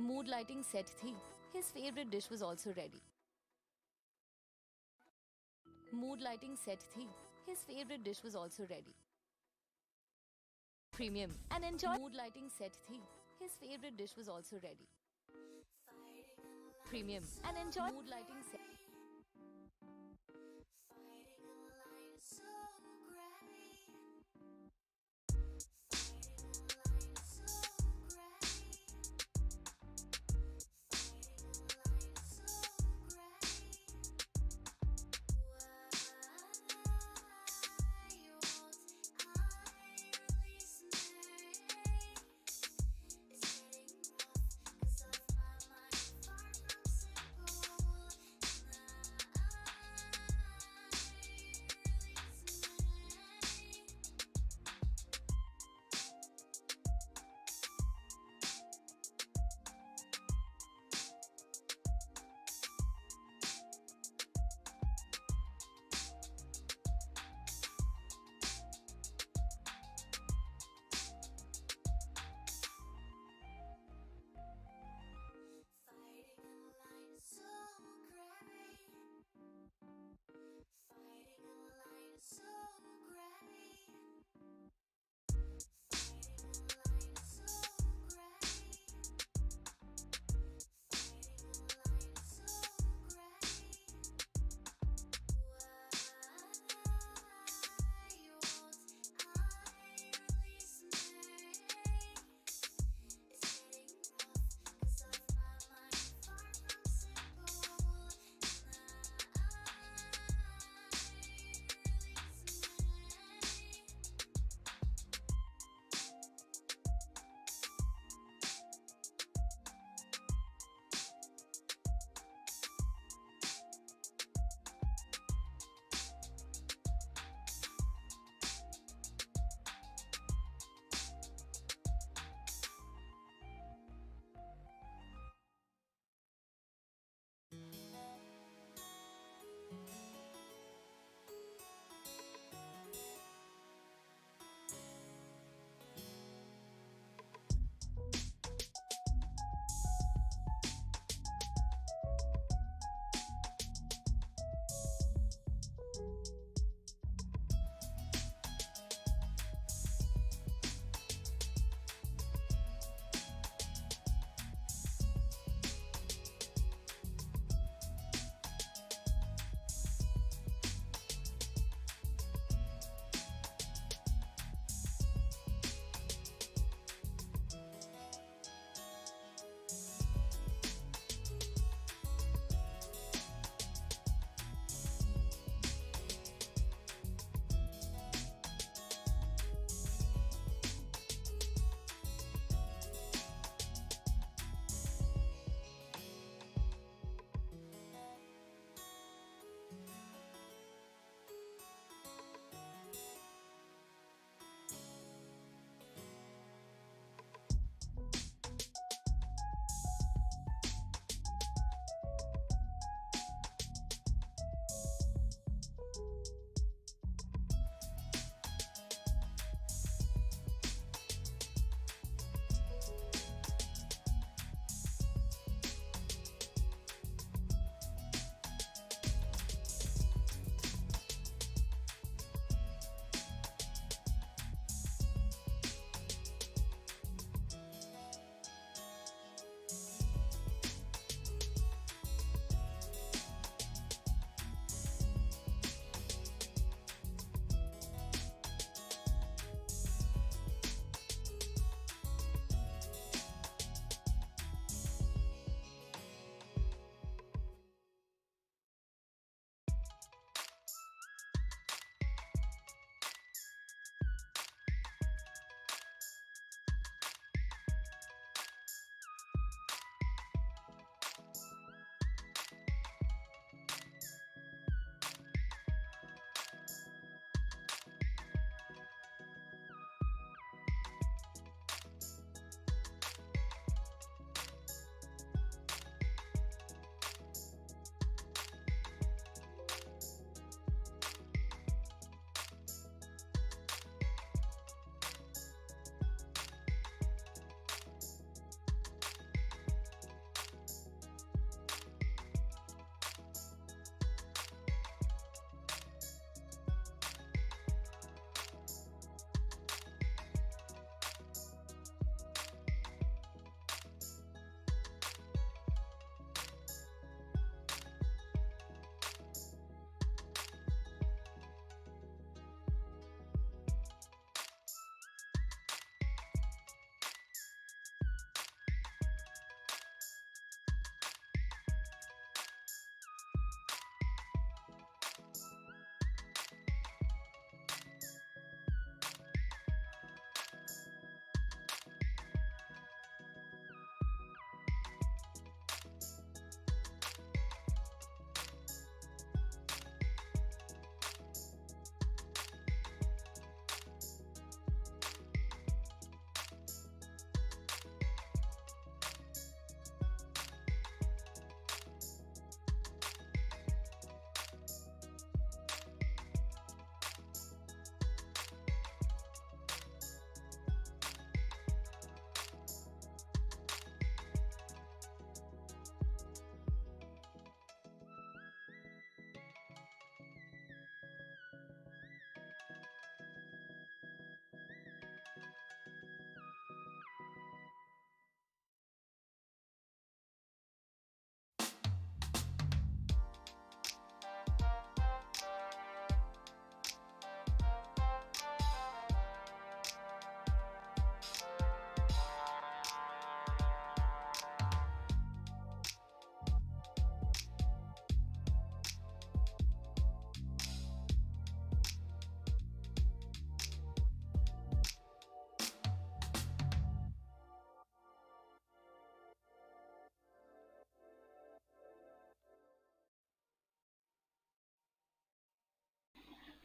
Mood lighting set thi. His favorite dish was also ready. Mood lighting set thi. His favorite dish was also ready. Premium and enjoy. Mood lighting set thi. His favorite dish was also ready. Premium and enjoy. Mood lighting set. Fighting a line so gray. Fighting a line so gray. Fighting a line so gray. Why won't I release Mary? It's getting rough 'cause of my mind far from simple. And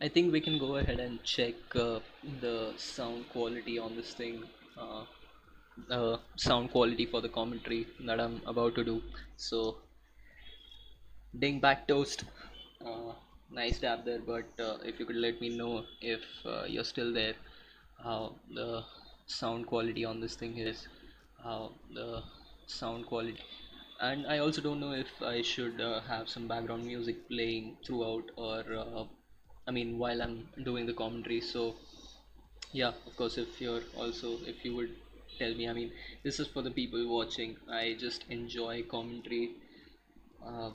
I think we can go ahead and check the sound quality on this thing. Uh, Sound quality for the commentary that I'm about to do. So, ding back toast. Uh, Nice dab there, but if you could let me know if you're still there, how the sound quality on this thing is, how the sound quality. And I also don't know if I should have some background music playing throughout, or I mean, while I'm doing the commentary. So, yeah, of course, if you would tell me, I mean, this is for the people watching. I just enjoy commentary. Uh,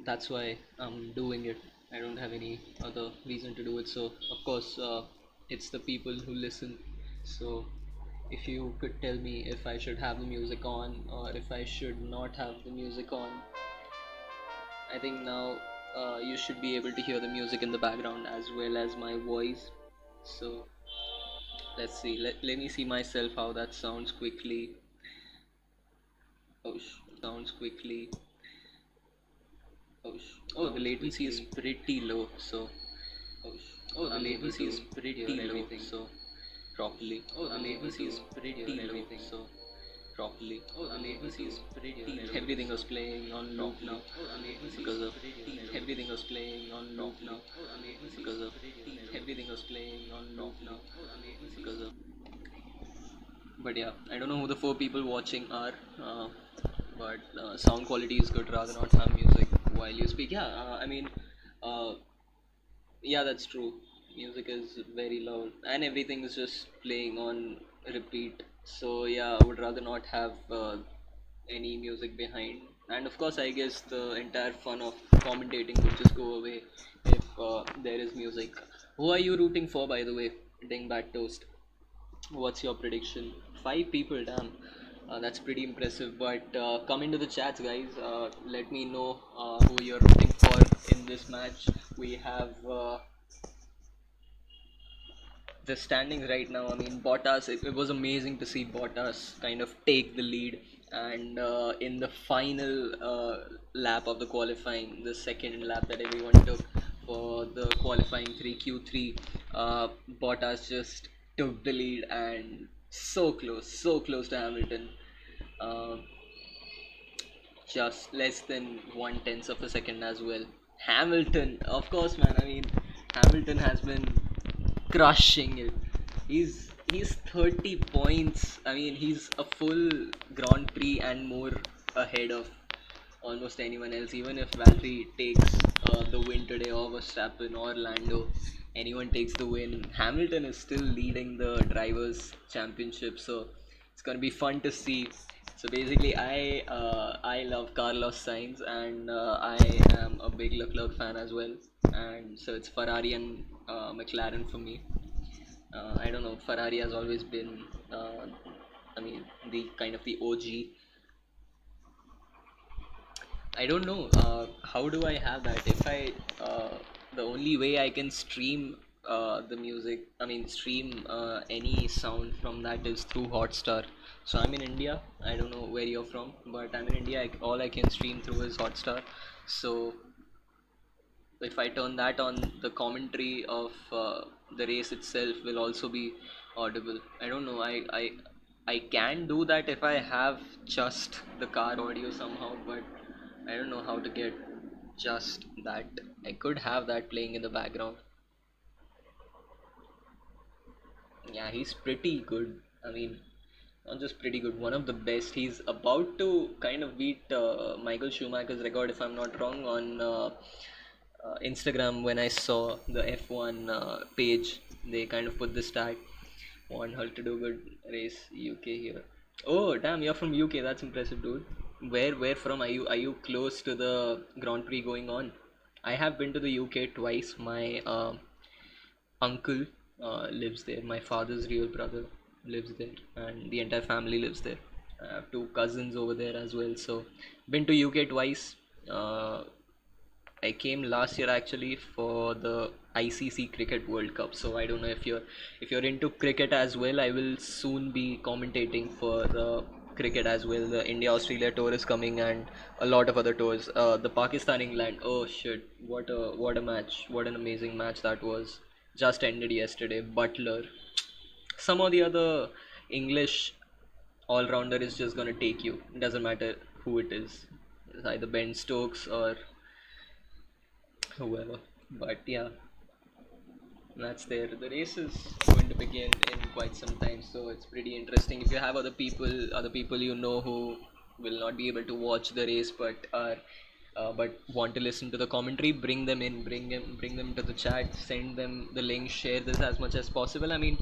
that's why I'm doing it. I don't have any other reason to do it. So, of course, it's the people who listen. So, if you could tell me if I should have the music on or if I should not have the music on, I think now you should be able to hear the music in the background as well as my voice. So, let's see. Let me see myself how that sounds quickly. Oh, sounds quickly. Oh, the latency is pretty low. So, the latency is pretty low. So, properly. The latency is pretty low. So, properly. The latency is pretty low. Everything was playing on loop now because of everything was playing on loop now because of everything was playing on loop now because of. But yeah, I don't know who the four people watching are, but sound quality is good. Rather not have music while you speak. Yeah, I mean, uh, yeah, that's true. Music is very loud, and everything is just playing on repeat. So yeah, I would rather not have any music behind. And of course, I guess the entire fun of commentating would just go away if there is music. Who are you rooting for, by the way? Dingbat Toast. What's your prediction? Five people, damn. That's pretty impressive. But come into the chats, guys. Let me know who you're rooting for in this match. We have the standings right now. I mean, Bottas. It was amazing to see Bottas kind of take the lead, and in the final lap of the qualifying, the second lap that everyone took for the qualifying 3Q3, Bottas just took the lead and so close to Hamilton. Uh, just less than 1/10 of a second as well. Hamilton, of course, man. I mean, Hamilton has been crushing it. He's 30 points. I mean, he's a full Grand Prix and more ahead of almost anyone else. Even if Valtteri takes the win today, or Verstappen or Lando, anyone takes the win, Hamilton is still leading the drivers' championship. So it's gonna be fun to see. So basically, I love Carlos Sainz, and I am a big Leclerc fan as well. And so it's Ferrari and McLaren for me. I don't know. Ferrari has always been, I mean, the kind of the OG. I don't know. How do I have that? If I, the only way I can stream the music, I mean, stream any sound from that is through Hotstar. So I'm in India. I don't know where you're from, but I'm in India. All I can stream through is Hotstar. So if I turn that on, the commentary of the race itself will also be audible. I don't know. I can do that if I have just the car audio somehow, but I don't know how to get just that. I could have that playing in the background. Yeah, he's pretty good. I mean, not just pretty good, one of the best. He's about to kind of beat Michael Schumacher's record, if I'm not wrong, on Instagram. When I saw the F1 page, they kind of put this tag: want her to do good race UK here. Oh damn, you're from UK. That's impressive, dude. Where from are you? Are you close to the Grand Prix going on? I have been to the UK twice. My uncle lives there. My father's real brother lives there, and the entire family lives there. I have two cousins over there as well. So, been to UK twice. I came last year actually for the ICC Cricket World Cup. So I don't know if you're into cricket as well. I will soon be commentating for the cricket as well. The India Australia tour is coming, and a lot of other tours. The Pakistan England. Oh shit! What a match! What an amazing match that was. Just ended yesterday. Butler. Some or the other English all rounder is just gonna take you. It doesn't matter who it is. It's either Ben Stokes or whoever. But yeah, that's there. The race is going to begin in quite some time, so it's pretty interesting. If you have other people you know who will not be able to watch the race, but want to listen to the commentary, bring them in, bring them to the chat, send them the link, share this as much as possible. I mean,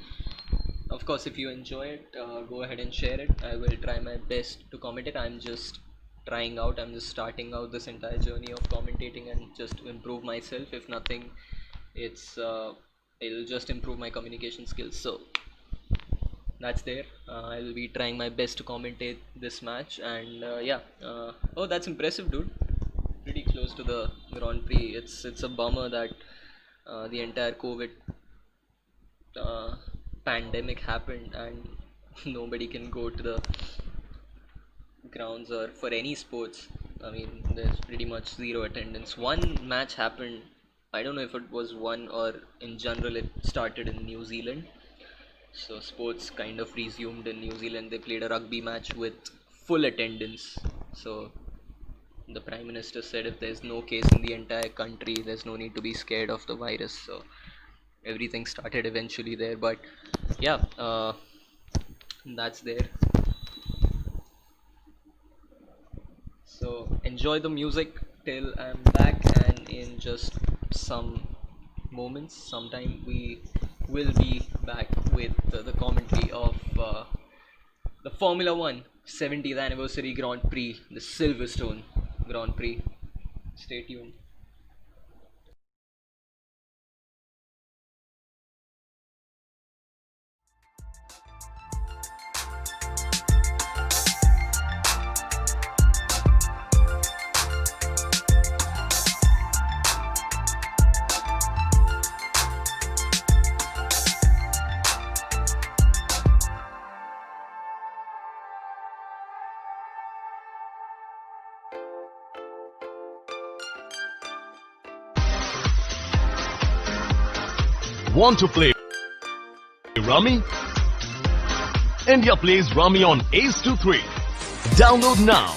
of course, if you enjoy it, go ahead and share it. I will try my best to comment it. I'm just trying out. I'm just starting out this entire journey of commentating and just to improve myself. If nothing, it'll just improve my communication skills. So that's there. I'll be trying my best to commentate this match. And yeah. Oh, that's impressive, dude. Pretty close to the Grand Prix. It's a bummer that the entire COVID uh, pandemic happened and nobody can go to the grounds or for any sports. I mean, there's pretty much zero attendance. One match happened. I don't know if it was one or in general it started in New Zealand. So sports kind of resumed in New Zealand. They played a rugby match with full attendance. So the Prime Minister said if there's no case in the entire country, there's no need to be scared of the virus. So everything started eventually there. But yeah, that's there. So enjoy the music till I'm back, and in just some moments, sometime we will be back with the commentary of the Formula One 70th anniversary Grand Prix, the Silverstone Grand Prix. Stay tuned. Want to play Rummy? India plays Rummy on Ace 23. Download now.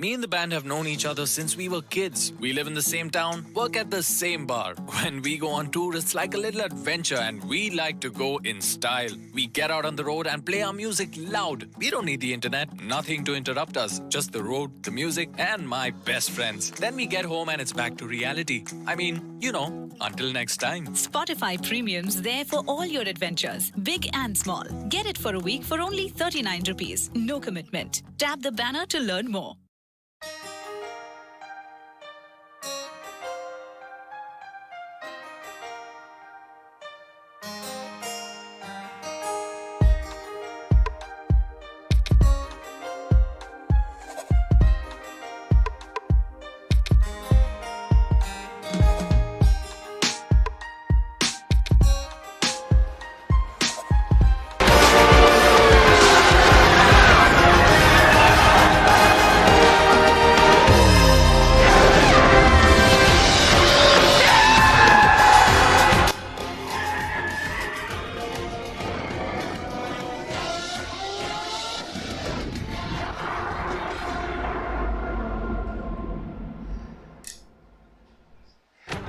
Me and the band have known each other since we were kids. We live in the same town, work at the same bar. When we go on tour, it's like a little adventure and we like to go in style. We get out on the road and play our music loud. We don't need the internet, nothing to interrupt us. Just the road, the music, and my best friends. Then we get home and it's back to reality. I mean, until next time. Spotify Premium's there for all your adventures, big and small. Get it for a week for only 39 rupees. No commitment. Tap the banner to learn more.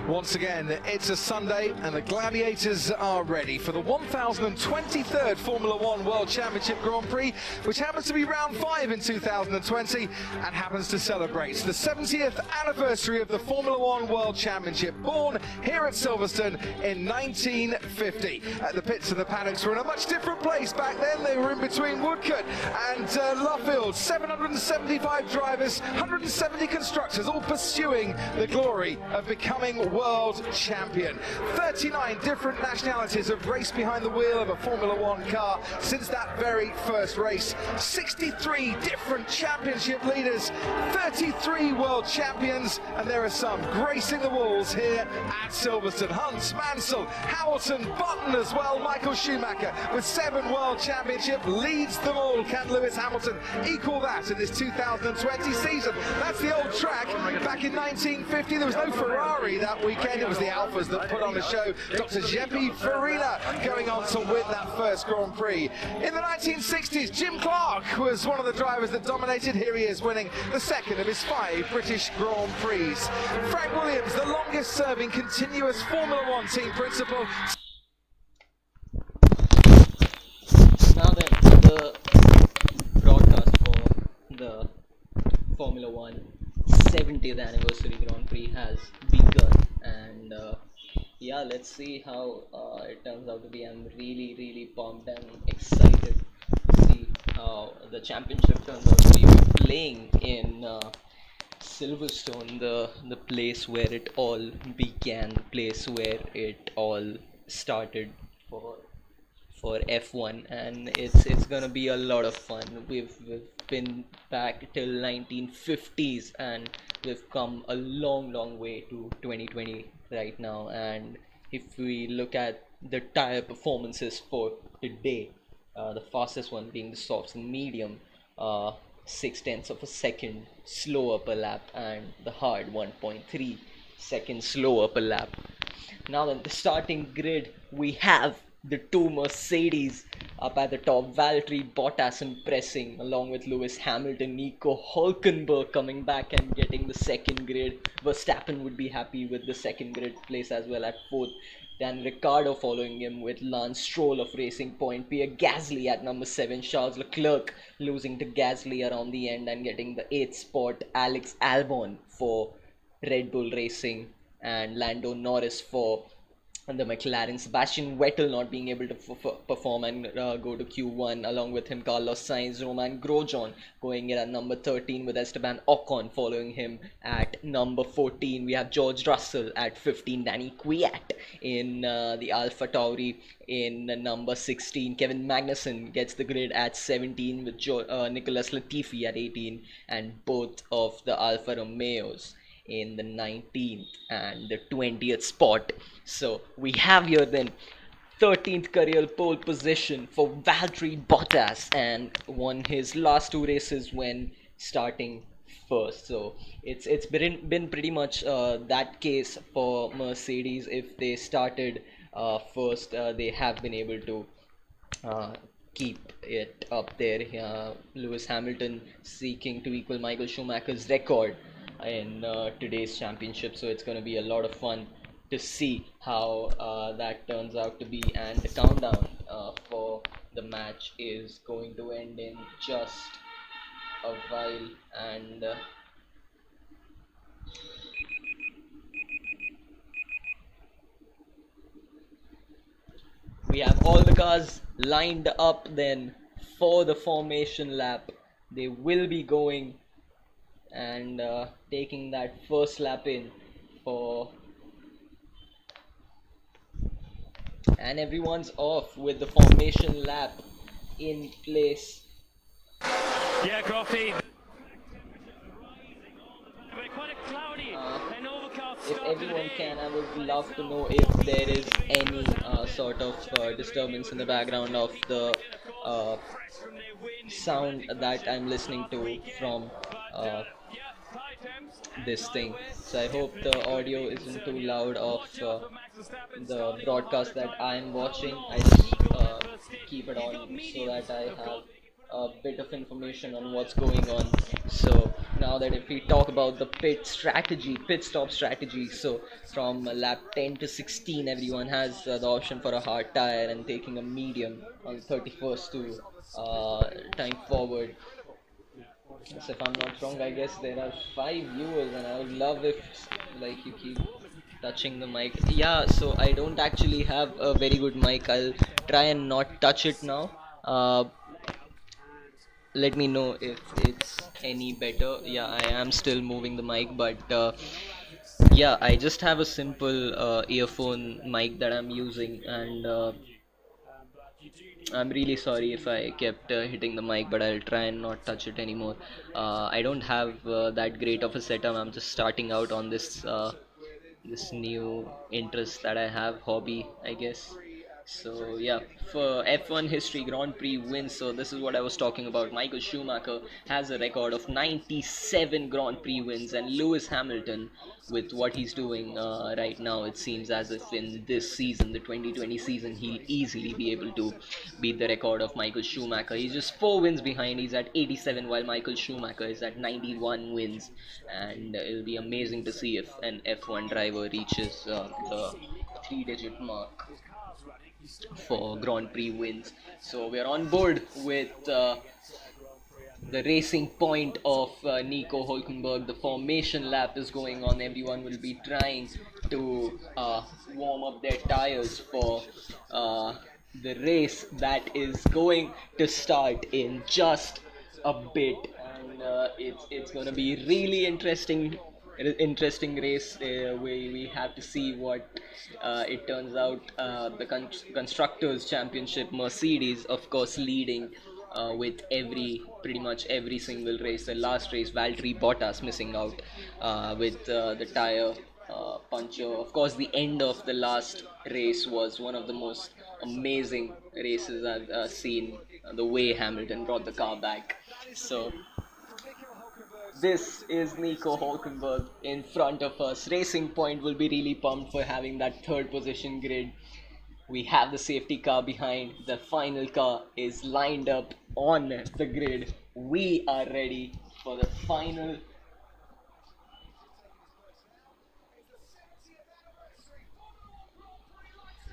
Once again, it's a Sunday and the Gladiators are ready for the 1023rd Formula One World Championship Grand Prix, which happens to be round 5 in 2020 and happens to celebrate the 70th anniversary of the Formula One World Championship, born here at Silverstone in 1950. The pits and the paddocks were in a much different place back then. They were in between Woodcote and Luffield. 775 drivers, 170 constructors, all pursuing the glory of becoming world champion. 39 different nationalities have raced behind the wheel of a Formula One car since that very first race. 63 different championship leaders, 33 world champions, and there are some gracing the walls here at Silverstone. Hunt, Mansell, Hamilton, Button as well. Michael Schumacher with 7 world championship leads them all. Can Lewis Hamilton equal that in this 2020 season? That's the old track. Back in 1950 there was no Ferrari that weekend. It was the Alphas that put on a show. Dr. Giuseppe Farina going on to win that first Grand Prix. In the 1960s, Jim Clark was one of the drivers that dominated. Here he is winning the second of his 5 British Grand Prix. Frank Williams, the longest serving continuous Formula One team principal. Now then, the broadcast for the Formula One 70th anniversary Grand Prix has begun, and yeah, let's see how it turns out to be. I'm really pumped and excited to see how the championship turns out to be playing in Silverstone, the place where it all began, the place where it all started for F1, and it's gonna be a lot of fun. We've been back till 1950s and we've come a long way to 2020 right now. And if we look at the tire performances for today, the fastest one being the softs and medium, 0.6 of a second slower per lap, and the hard 1.3 seconds slower per lap. Now in the starting grid, we have the 2 Mercedes up at the top. Valtteri Bottas impressing, along with Lewis Hamilton. Nico Hülkenberg coming back and getting the second grid. Verstappen would be happy with the second grid place as well at 4th. Dan Ricciardo following him with Lance Stroll of Racing Point. Pierre Gasly at number 7. Charles Leclerc losing to Gasly around the end and getting the 8th spot. Alex Albon for Red Bull Racing, and Lando Norris for the McLaren. Sebastian Vettel not being able to perform and go to Q1. Along with him, Carlos Sainz, Romain Grosjean going in at number 13 with Esteban Ocon following him at number 14. We have George Russell at 15. Danny Kvyat in the Alpha Tauri in number 16. Kevin Magnussen gets the grid at 17 with Nicholas Latifi at 18, and both of the Alfa Romeos in the 19th and the 20th spot. So we have here then 13th career pole position for Valtteri Bottas, and won his last 2 races when starting first. So it's been pretty much that case for Mercedes. If they started first, they have been able to keep it up there. Lewis Hamilton seeking to equal Michael Schumacher's record in today's championship, so it's going to be a lot of fun to see how that turns out to be. And the countdown for the match is going to end in just a while, and we have all the cars lined up then for the formation lap. They will be going and taking that first lap in for, and everyone's off with the formation lap in place. Yeah, Groffy. Quite a cloudy and overcast If start everyone today. can, I would love to know if there is any sort of disturbance in the background of the sound that I'm listening to from this thing. So I hope the audio isn't too loud of the broadcast that I'm watching. I just keep it on so that I have a bit of information on what's going on. So now that if we talk about the pit stop strategy, so from lap 10 to 16 everyone has the option for a hard tire and taking a medium on 31st to time forward. So if I'm not wrong, I guess there are 5 viewers, and I would love if like you keep touching the mic. Yeah, so I don't actually have a very good mic. I'll try and not touch it now. Let me know if it's any better. Yeah, I am still moving the mic, but yeah, I just have a simple earphone mic that I'm using, and I'm really sorry if I kept hitting the mic, but I'll try and not touch it anymore. I don't have that great of a setup. I'm just starting out on this new interest that I have, hobby, I guess. So yeah, for F1 history, Grand Prix wins. So this is what I was talking about. Michael Schumacher has a record of 97 Grand Prix wins, and Lewis Hamilton, with what he's doing right now, it seems as if in this season, the 2020 season, he'll easily be able to beat the record of Michael Schumacher. He's just 4 wins behind. He's at 87, while Michael Schumacher is at 91 wins, and it'll be amazing to see if an F1 driver reaches the 3-digit mark for Grand Prix wins. So we're on board with the racing point of Nico Hulkenberg. The formation lap is going on. Everyone will be trying to warm up their tires for the race that is going to start in just a bit, and it's going to be really interesting race. We have to see what it turns out. The constructors championship, Mercedes of course leading with pretty much every single race. The last race, Valtteri Bottas missing out with the tire puncture. Of course, the end of the last race was one of the most amazing races I've seen. The way Hamilton brought the car back. So this is Nico Hulkenberg in front of us. Racing Point will be really pumped for having that third position grid. We have the safety car behind. The final car is lined up on the grid. We are ready for the final.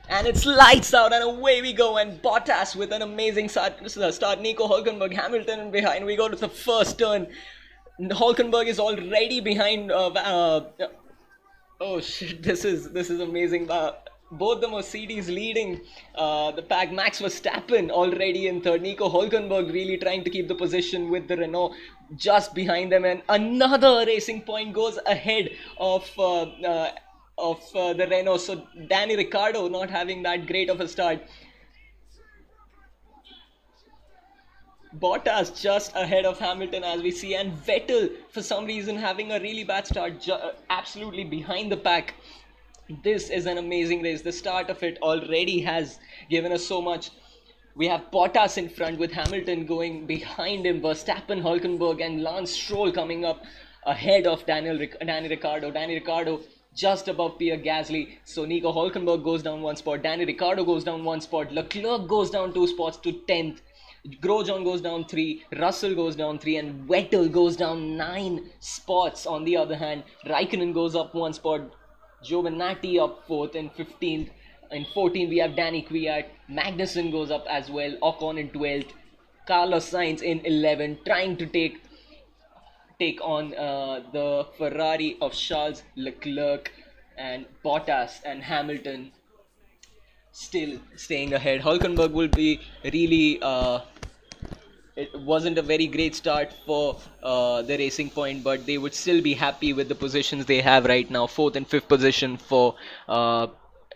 And it's lights out and away we go, and Bottas with an amazing start. Nico Hulkenberg, Hamilton behind. We go to the first turn. Hulkenberg is already behind. Oh shit! This is amazing. Both the Mercedes leading the pack. Max Verstappen already in third. Nico Hulkenberg really trying to keep the position with the Renault just behind them, and another Racing Point goes ahead of the Renault. So Danny Ricciardo not having that great of a start. Bottas just ahead of Hamilton as we see, and Vettel for some reason having a really bad start, absolutely behind the pack. This is an amazing race. The start of it already has given us so much. We have Bottas in front with Hamilton going behind him, Verstappen, Hulkenberg and Lance Stroll coming up ahead of Danny Ricciardo. Danny Ricciardo just above Pierre Gasly. So Nico Hulkenberg goes down one spot, Danny Ricciardo goes down one spot, Leclerc goes down 2 spots to 10th. Grosjean goes down 3, Russell goes down 3, and Vettel goes down 9 spots. On the other hand, Raikkonen goes up 1 spot, Giovinazzi up 4th and 15th. In 14th, we have Danny Kvyat. Magnussen goes up as well, Ocon in 12th. Carlos Sainz in 11th, trying to take on the Ferrari of Charles Leclerc, and Bottas and Hamilton still staying ahead. Hulkenberg will be really it wasn't a very great start for the Racing Point, but they would still be happy with the positions they have right now. 4th and 5th position for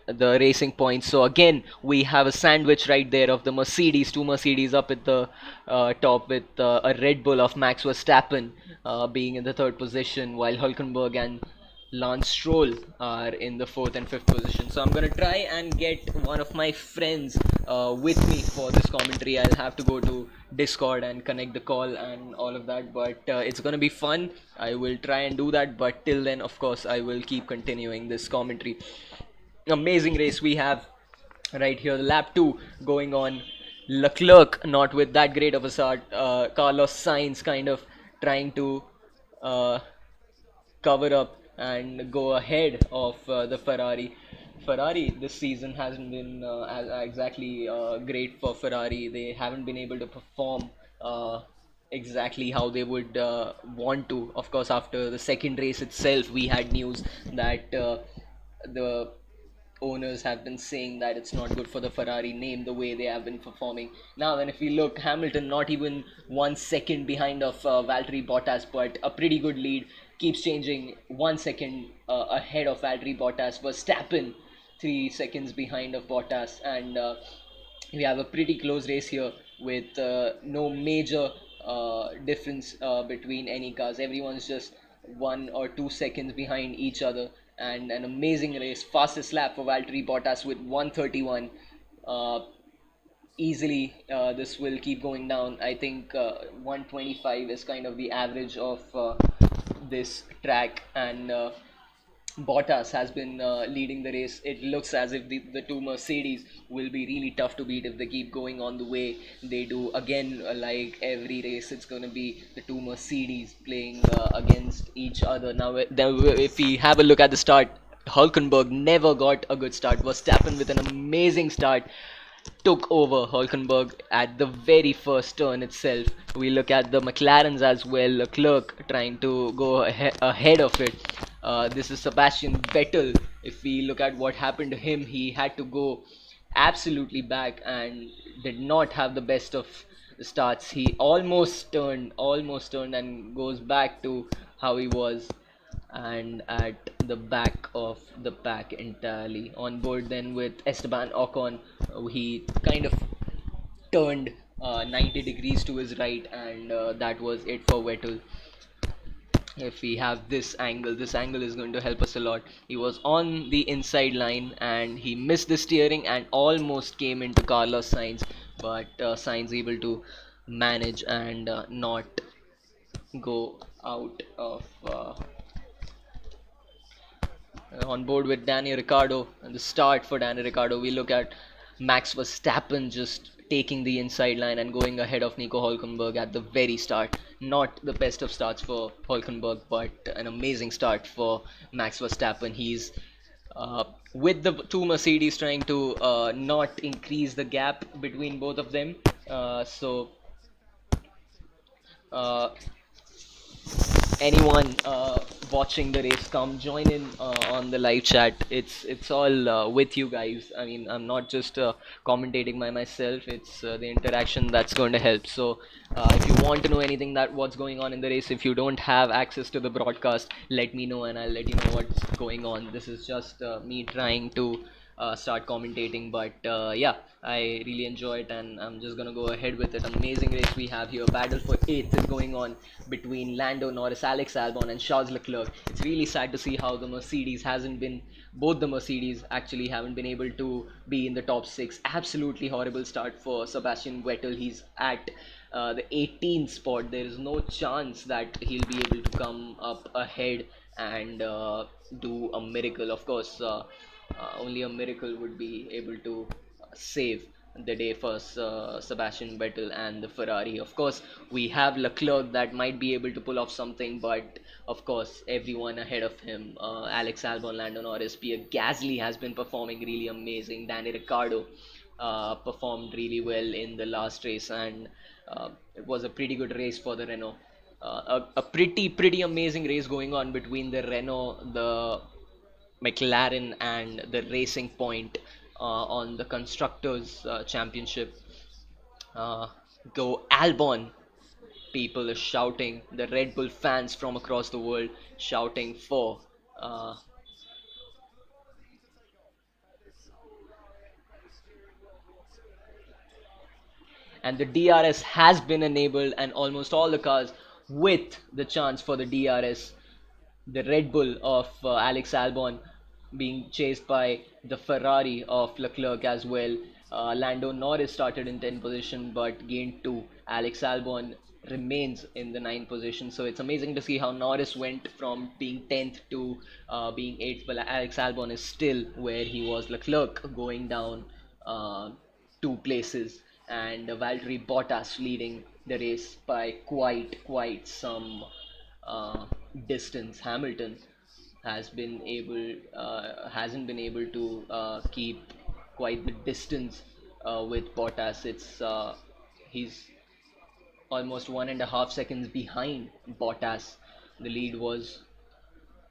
the Racing Point. So again, we have a sandwich right there of the Mercedes, 2 Mercedes up at the top, with a Red Bull of Max Verstappen being in the 3rd position, while Hulkenberg and Lance Stroll are in the 4th and 5th position. So I'm gonna try and get one of my friends with me for this commentary. I'll have to go to Discord and connect the call and all of that, but it's gonna be fun. I will try and do that, but till then, of course, I will keep continuing this commentary. Amazing race we have right here. The lap 2 going on. Leclerc not with that great of a start. Carlos Sainz kind of trying to cover up and go ahead of the Ferrari. Ferrari this season hasn't been exactly great for Ferrari. They haven't been able to perform exactly how they would want to. Of course, after the second race itself, we had news that the owners have been saying that it's not good for the Ferrari name the way they have been performing. Now then, if we look, Hamilton not even 1 second behind of Valtteri Bottas, but a pretty good lead. Keeps changing, 1 second ahead of Valtteri Bottas. Verstappen 3 seconds behind of Bottas, and we have a pretty close race here with no major difference between any cars. Everyone's just 1 or 2 seconds behind each other, and an amazing race. Fastest lap for Valtteri Bottas with 1:31. Easily this will keep going down. I think 1:25 is kind of the average of this track, and Bottas has been leading the race. It looks as if the 2 Mercedes will be really tough to beat if they keep going on the way they do. Again, like every race, it's going to be the 2 Mercedes playing against each other. Now, if we have a look at the start, Hulkenberg never got a good start. Verstappen with an amazing start took over Hulkenberg at the very first turn itself. We look at the McLarens as well. Leclerc trying to go ahead of it. This is Sebastian Vettel. If we look at what happened to him, he had to go absolutely back and did not have the best of starts. He almost turned and goes back to how he was, and at the back of the pack entirely. On board then with Esteban Ocon, he kind of turned 90 degrees to his right, and that was it for Vettel. If we have this angle is going to help us a lot. He was on the inside line and he missed the steering and almost came into Carlos Sainz, but Sainz able to manage and not go out of on board with Danny Ricciardo. And the start for Danny Ricciardo, we look at Max Verstappen just taking the inside line and going ahead of Nico Hulkenberg at the very start. Not the best of starts for Hulkenberg, but an amazing start for Max Verstappen. He's with the 2 Mercedes trying to not increase the gap between both of them. Anyone watching the race, come join in on the live chat. It's all with you guys. I mean, I'm not just commentating by myself. It's the interaction that's going to help. So if you want to know anything that what's going on in the race, if you don't have access to the broadcast, let me know and I'll let you know what's going on. This is just me trying to start commentating, but yeah, I really enjoy it and I'm just gonna go ahead with it. Amazing race we have here. Battle for 8th is going on between Lando Norris, Alex Albon and Charles Leclerc. It's really sad to see how the Mercedes both the Mercedes actually haven't been able to be in the top 6. Absolutely horrible start for Sebastian Vettel. He's at the 18th spot. There is no chance that he'll be able to come up ahead and do a miracle. Of course, only a miracle would be able to save the day for Sebastian Vettel and the Ferrari. Of course, we have Leclerc that might be able to pull off something, but of course, everyone ahead of him, Alex Albon, Lando Norris, Pierre Gasly has been performing really amazing. Danny Ricciardo performed really well in the last race, and it was a pretty good race for the Renault. A pretty amazing race going on between the Renault, the McLaren, and the Racing Point on the constructors championship. uh, Go Albon. People are shouting, the Red Bull fans from across the world shouting for uh, and the DRS has been enabled, and almost all the cars with the chance for the DRS. The Red Bull of Alex Albon being chased by the Ferrari of Leclerc as well. Lando Norris started in 10th position but gained 2. Alex Albon remains in the 9th position. So it's amazing to see how Norris went from being 10th to being 8th. But Alex Albon is still where he was. Leclerc going down 2 places, and Valtteri Bottas leading the race by quite some distance. Hamilton hasn't been able to keep quite the distance with Bottas. He's almost 1.5 seconds behind Bottas. The lead was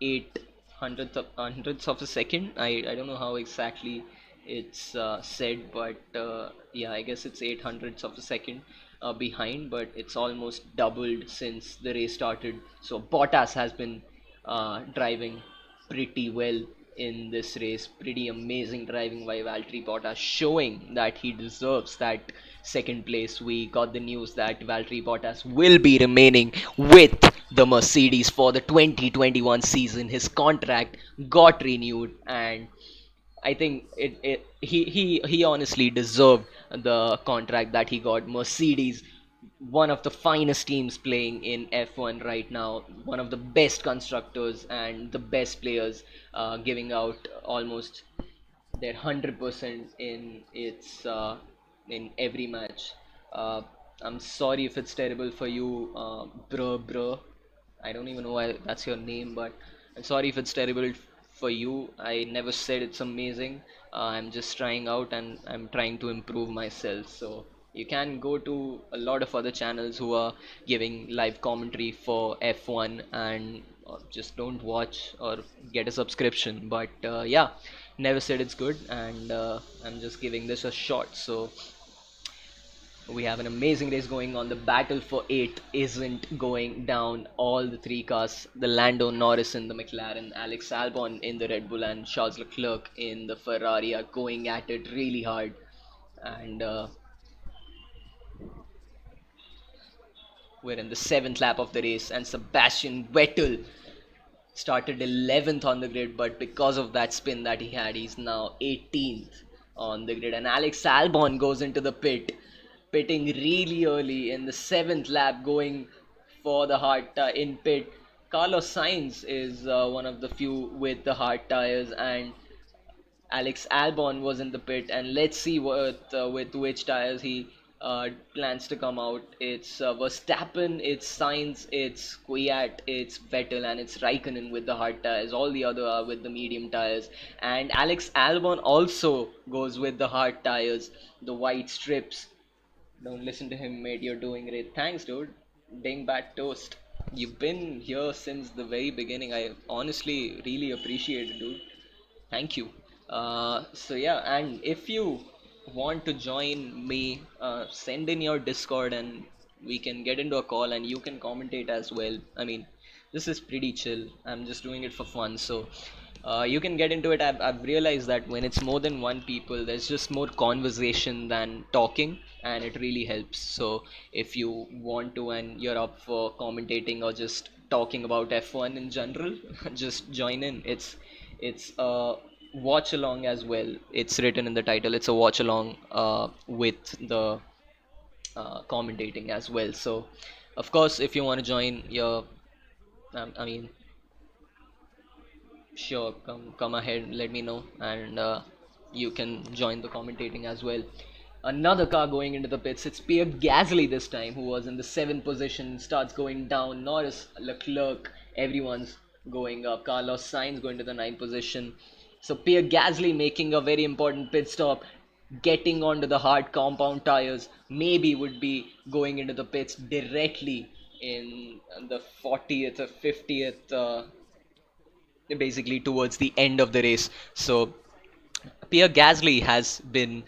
8 hundredths of a second. I don't know how exactly it's said, but yeah, I guess it's 8 hundredths of a second behind, but it's almost doubled since the race started. So Bottas has been driving pretty well in this race. Pretty amazing driving by Valtteri Bottas, showing that he deserves that second place. We got the news that Valtteri Bottas will be remaining with the Mercedes for the 2021 season. His contract got renewed, and I think he honestly deserved the contract that he got. Mercedes, one of the finest teams playing in F1 right now, one of the best constructors and the best players, giving out almost their 100% in every match. Uh, I'm sorry if it's terrible for you, bro. I don't even know why that's your name, but I'm sorry if it's terrible for you. I never said it's amazing. I'm just trying out and I'm trying to improve myself. So you can go to a lot of other channels who are giving live commentary for F1, and just don't watch or get a subscription. But yeah, never said it's good, and I'm just giving this a shot. So we have an amazing race going on. The battle for 8 isn't going down. All the 3 cars, the Lando Norris in the McLaren, Alex Albon in the Red Bull, and Charles Leclerc in the Ferrari, are going at it really hard. And we're in the 7th lap of the race, and Sebastian Vettel started 11th on the grid, but because of that spin that he had, he's now 18th on the grid. And Alex Albon goes into the pitting really early in the 7th lap, going for the hard in pit. Carlos Sainz is one of the few with the hard tires, and Alex Albon was in the pit. And let's see with which tires he plans to come out. It's Verstappen, it's Sainz, it's Kvyat, it's Vettel, and it's Raikkonen with the hard tires. All the other are with the medium tires. And Alex Albon also goes with the hard tires, the white strips. Don't listen to him, mate. You're doing great. Thanks, dude. Dingbat toast. You've been here since the very beginning. I honestly really appreciate it, dude. Thank you. So yeah, and if you want to join me, send in your Discord and we can get into a call and you can commentate as well. I mean, this is pretty chill. I'm just doing it for fun, so you can get into it. I've realized that when it's more than one people, there's just more conversation than talking, and it really helps. So if you want to and you're up for commentating or just talking about F1 in general, just join in. It's a watch along as well. It's written in the title. It's a watch along with the commentating as well. So of course, if you want to join your I mean, sure, come ahead, let me know, and you can join the commentating as well. Another car going into the pits. It's Pierre Gasly this time, who was in the 7th position, starts going down. Norris, Leclerc, everyone's going up. Carlos Sainz going to the 9th position. So Pierre Gasly making a very important pit stop, getting onto the hard compound tires. Maybe would be going into the pits directly in the 40th or 50th, basically towards the end of the race. So Pierre Gasly has been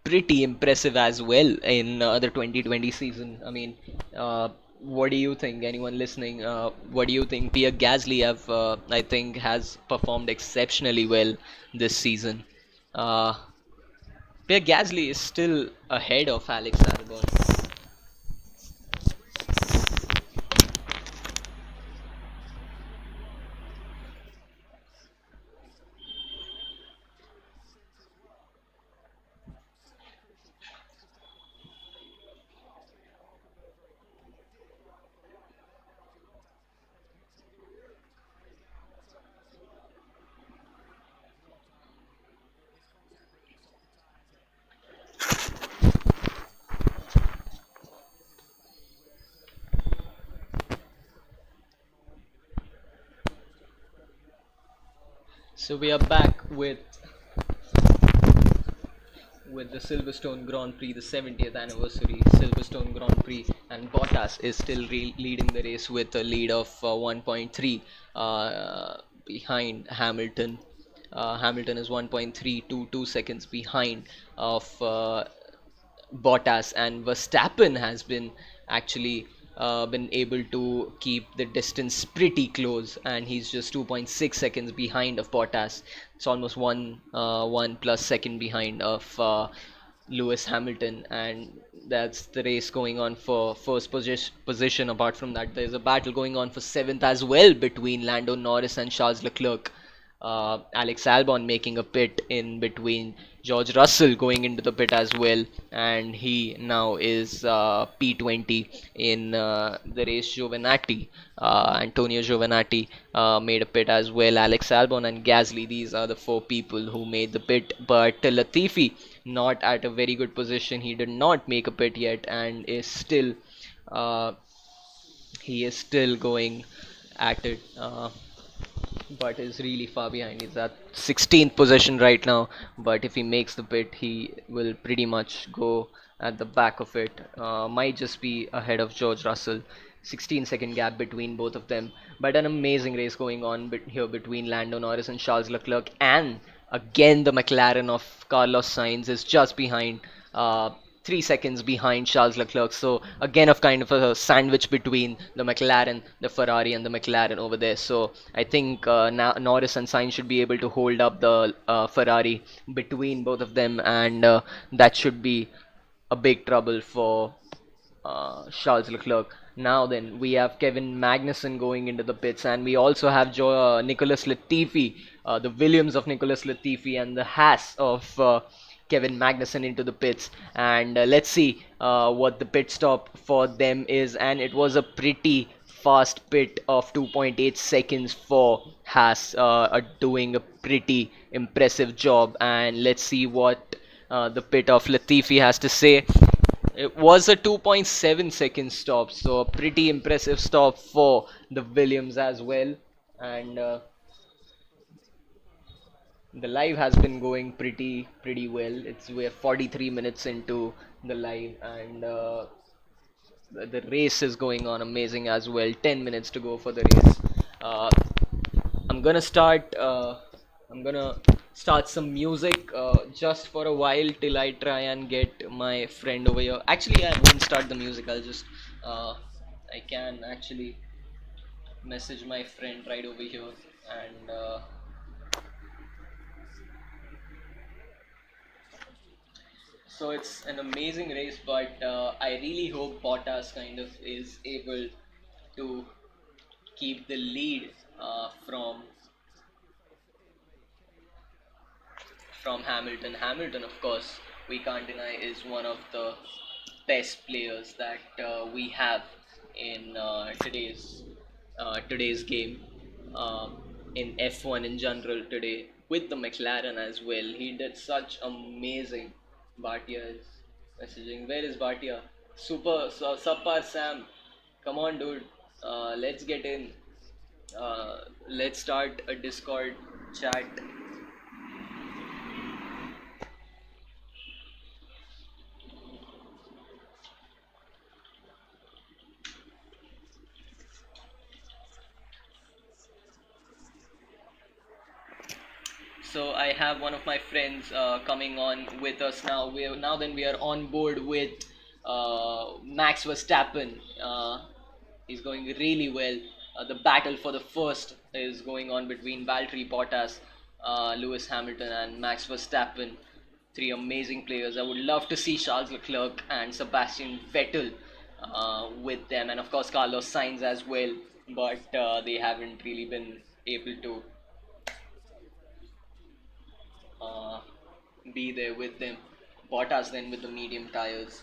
pretty impressive as well in the 2020 season. I mean, what do you think? Anyone listening? What do you think? Pierre Gasly I think, has performed exceptionally well this season. Uh, Pierre Gasly is still ahead of Alex Albon. So we are back with the Silverstone Grand Prix, the 70th anniversary Silverstone Grand Prix, and Bottas is still leading the race with a lead of 1.3 behind Hamilton. Hamilton is 1.322 seconds behind of Bottas, and Verstappen has been actually been able to keep the distance pretty close, and he's just 2.6 seconds behind of Bottas. It's almost one plus second behind of Lewis Hamilton, and that's the race going on for first position. Apart from that, there's a battle going on for seventh as well between Lando Norris and Charles Leclerc. Alex Albon making a pit in between, George Russell going into the pit as well, and he now is P20 in the race. Antonio Giovinazzi made a pit as well. Alex Albon and Gasly, these are the four people who made the pit, but Latifi not at a very good position. He did not make a pit yet, and is still he is still going at it. But is really far behind. He's at 16th position right now, but if he makes the pit, he will pretty much go at the back of it. Might just be ahead of George Russell. 16-second gap between both of them, but an amazing race going on here between Lando Norris and Charles Leclerc, and again the McLaren of Carlos Sainz is just behind, 3 seconds behind Charles Leclerc. So again, of kind of a sandwich between the McLaren, the Ferrari, and the McLaren over there. So I think now Norris and Sainz should be able to hold up the Ferrari between both of them, and that should be a big trouble for Charles Leclerc. Now then, we have Kevin Magnussen going into the pits, and we also have Nicholas Latifi, the Williams of Nicholas Latifi, and the Haas of Kevin Magnussen into the pits. And let's see what the pit stop for them is. And it was a pretty fast pit of 2.8 seconds for Haas, doing a pretty impressive job. And let's see what the pit of Latifi has to say. It was a 2.7 second stop, so a pretty impressive stop for the Williams as well. And the live has been going pretty well. We're 43 minutes into the live, and the race is going on amazing as well. 10 minutes to go for the race. I'm gonna start. I'm gonna start some music just for a while till I try and get my friend over here. Actually, I won't start the music. I'll just I can actually message my friend right over here, and so it's an amazing race, but I really hope Bottas kind of is able to keep the lead from Hamilton. Hamilton, of course, we can't deny, is one of the best players that we have in today's game, in F1 in general today, with the McLaren as well. He did such amazing Bhatia is messaging. Where is Bhatia? Subpar Sam. Come on, dude. Let's get in. Let's start a Discord chat. So I have one of my friends coming on with us now. We are on board with Max Verstappen. He's going really well. The battle for the first is going on between Valtteri Bottas, Lewis Hamilton, and Max Verstappen. Three amazing players. I would love to see Charles Leclerc and Sebastian Vettel with them, and of course Carlos Sainz as well. But they haven't really been able to uh, be there with them. Bottas then with the medium tires.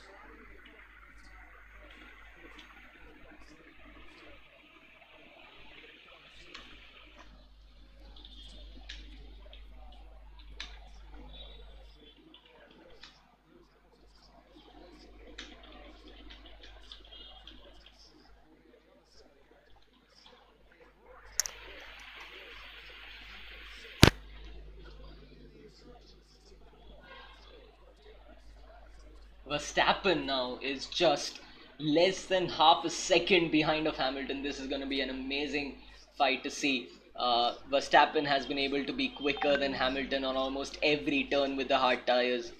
Verstappen now is just less than half a second behind of Hamilton. This is going to be an amazing fight to see. Verstappen has been able to be quicker than Hamilton on almost every turn with the hard tires.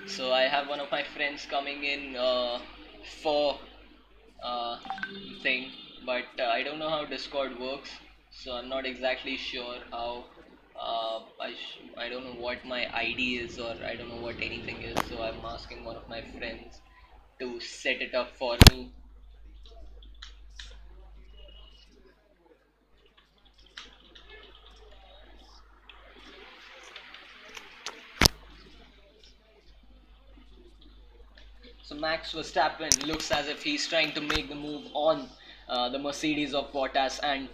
So I have one of my friends coming in for thing, but I don't know how Discord works, so I'm not exactly sure how. I don't know what my ID is, or I don't know what anything is, so I'm asking one of my friends to set it up for me. So Max Verstappen looks as if he's trying to make the move on the Mercedes of Bottas, and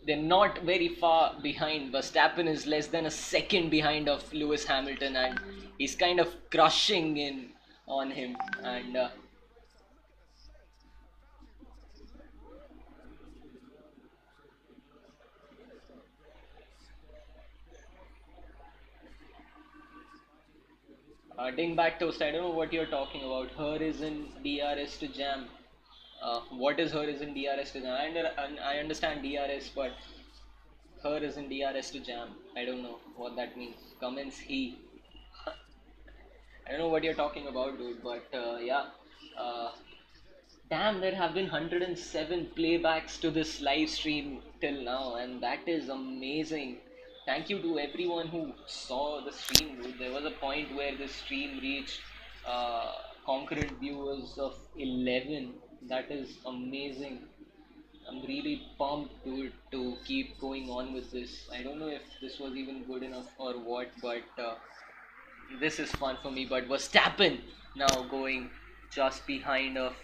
they're not very far behind. Verstappen is less than a second behind of Lewis Hamilton, and he's kind of crushing in on him. And Dingbat Toast, I don't know what you're talking about. Her is in DRS to jam. What is her is in DRS to jam? I understand DRS, but her is in DRS to jam. I don't know what that means. Comments he. I don't know what you're talking about, dude, but yeah. Damn, there have been 107 playbacks to this live stream till now, and that is amazing. Thank you to everyone who saw the stream, dude. There was a point where the stream reached concurrent viewers of 11. That is amazing. I'm really pumped, dude, to keep going on with this. I don't know if this was even good enough or what, but this is fun for me. But Verstappen now going just behind of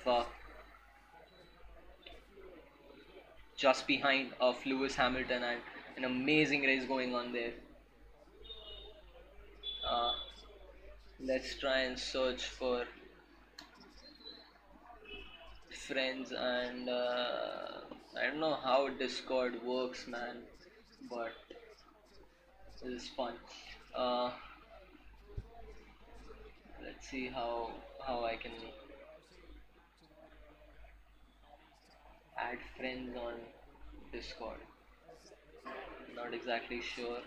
Lewis Hamilton, and an amazing race going on there. Let's try and search for friends, and I don't know how Discord works, man, but this is fun. Let's see how I can add friends on Discord. Not exactly sure.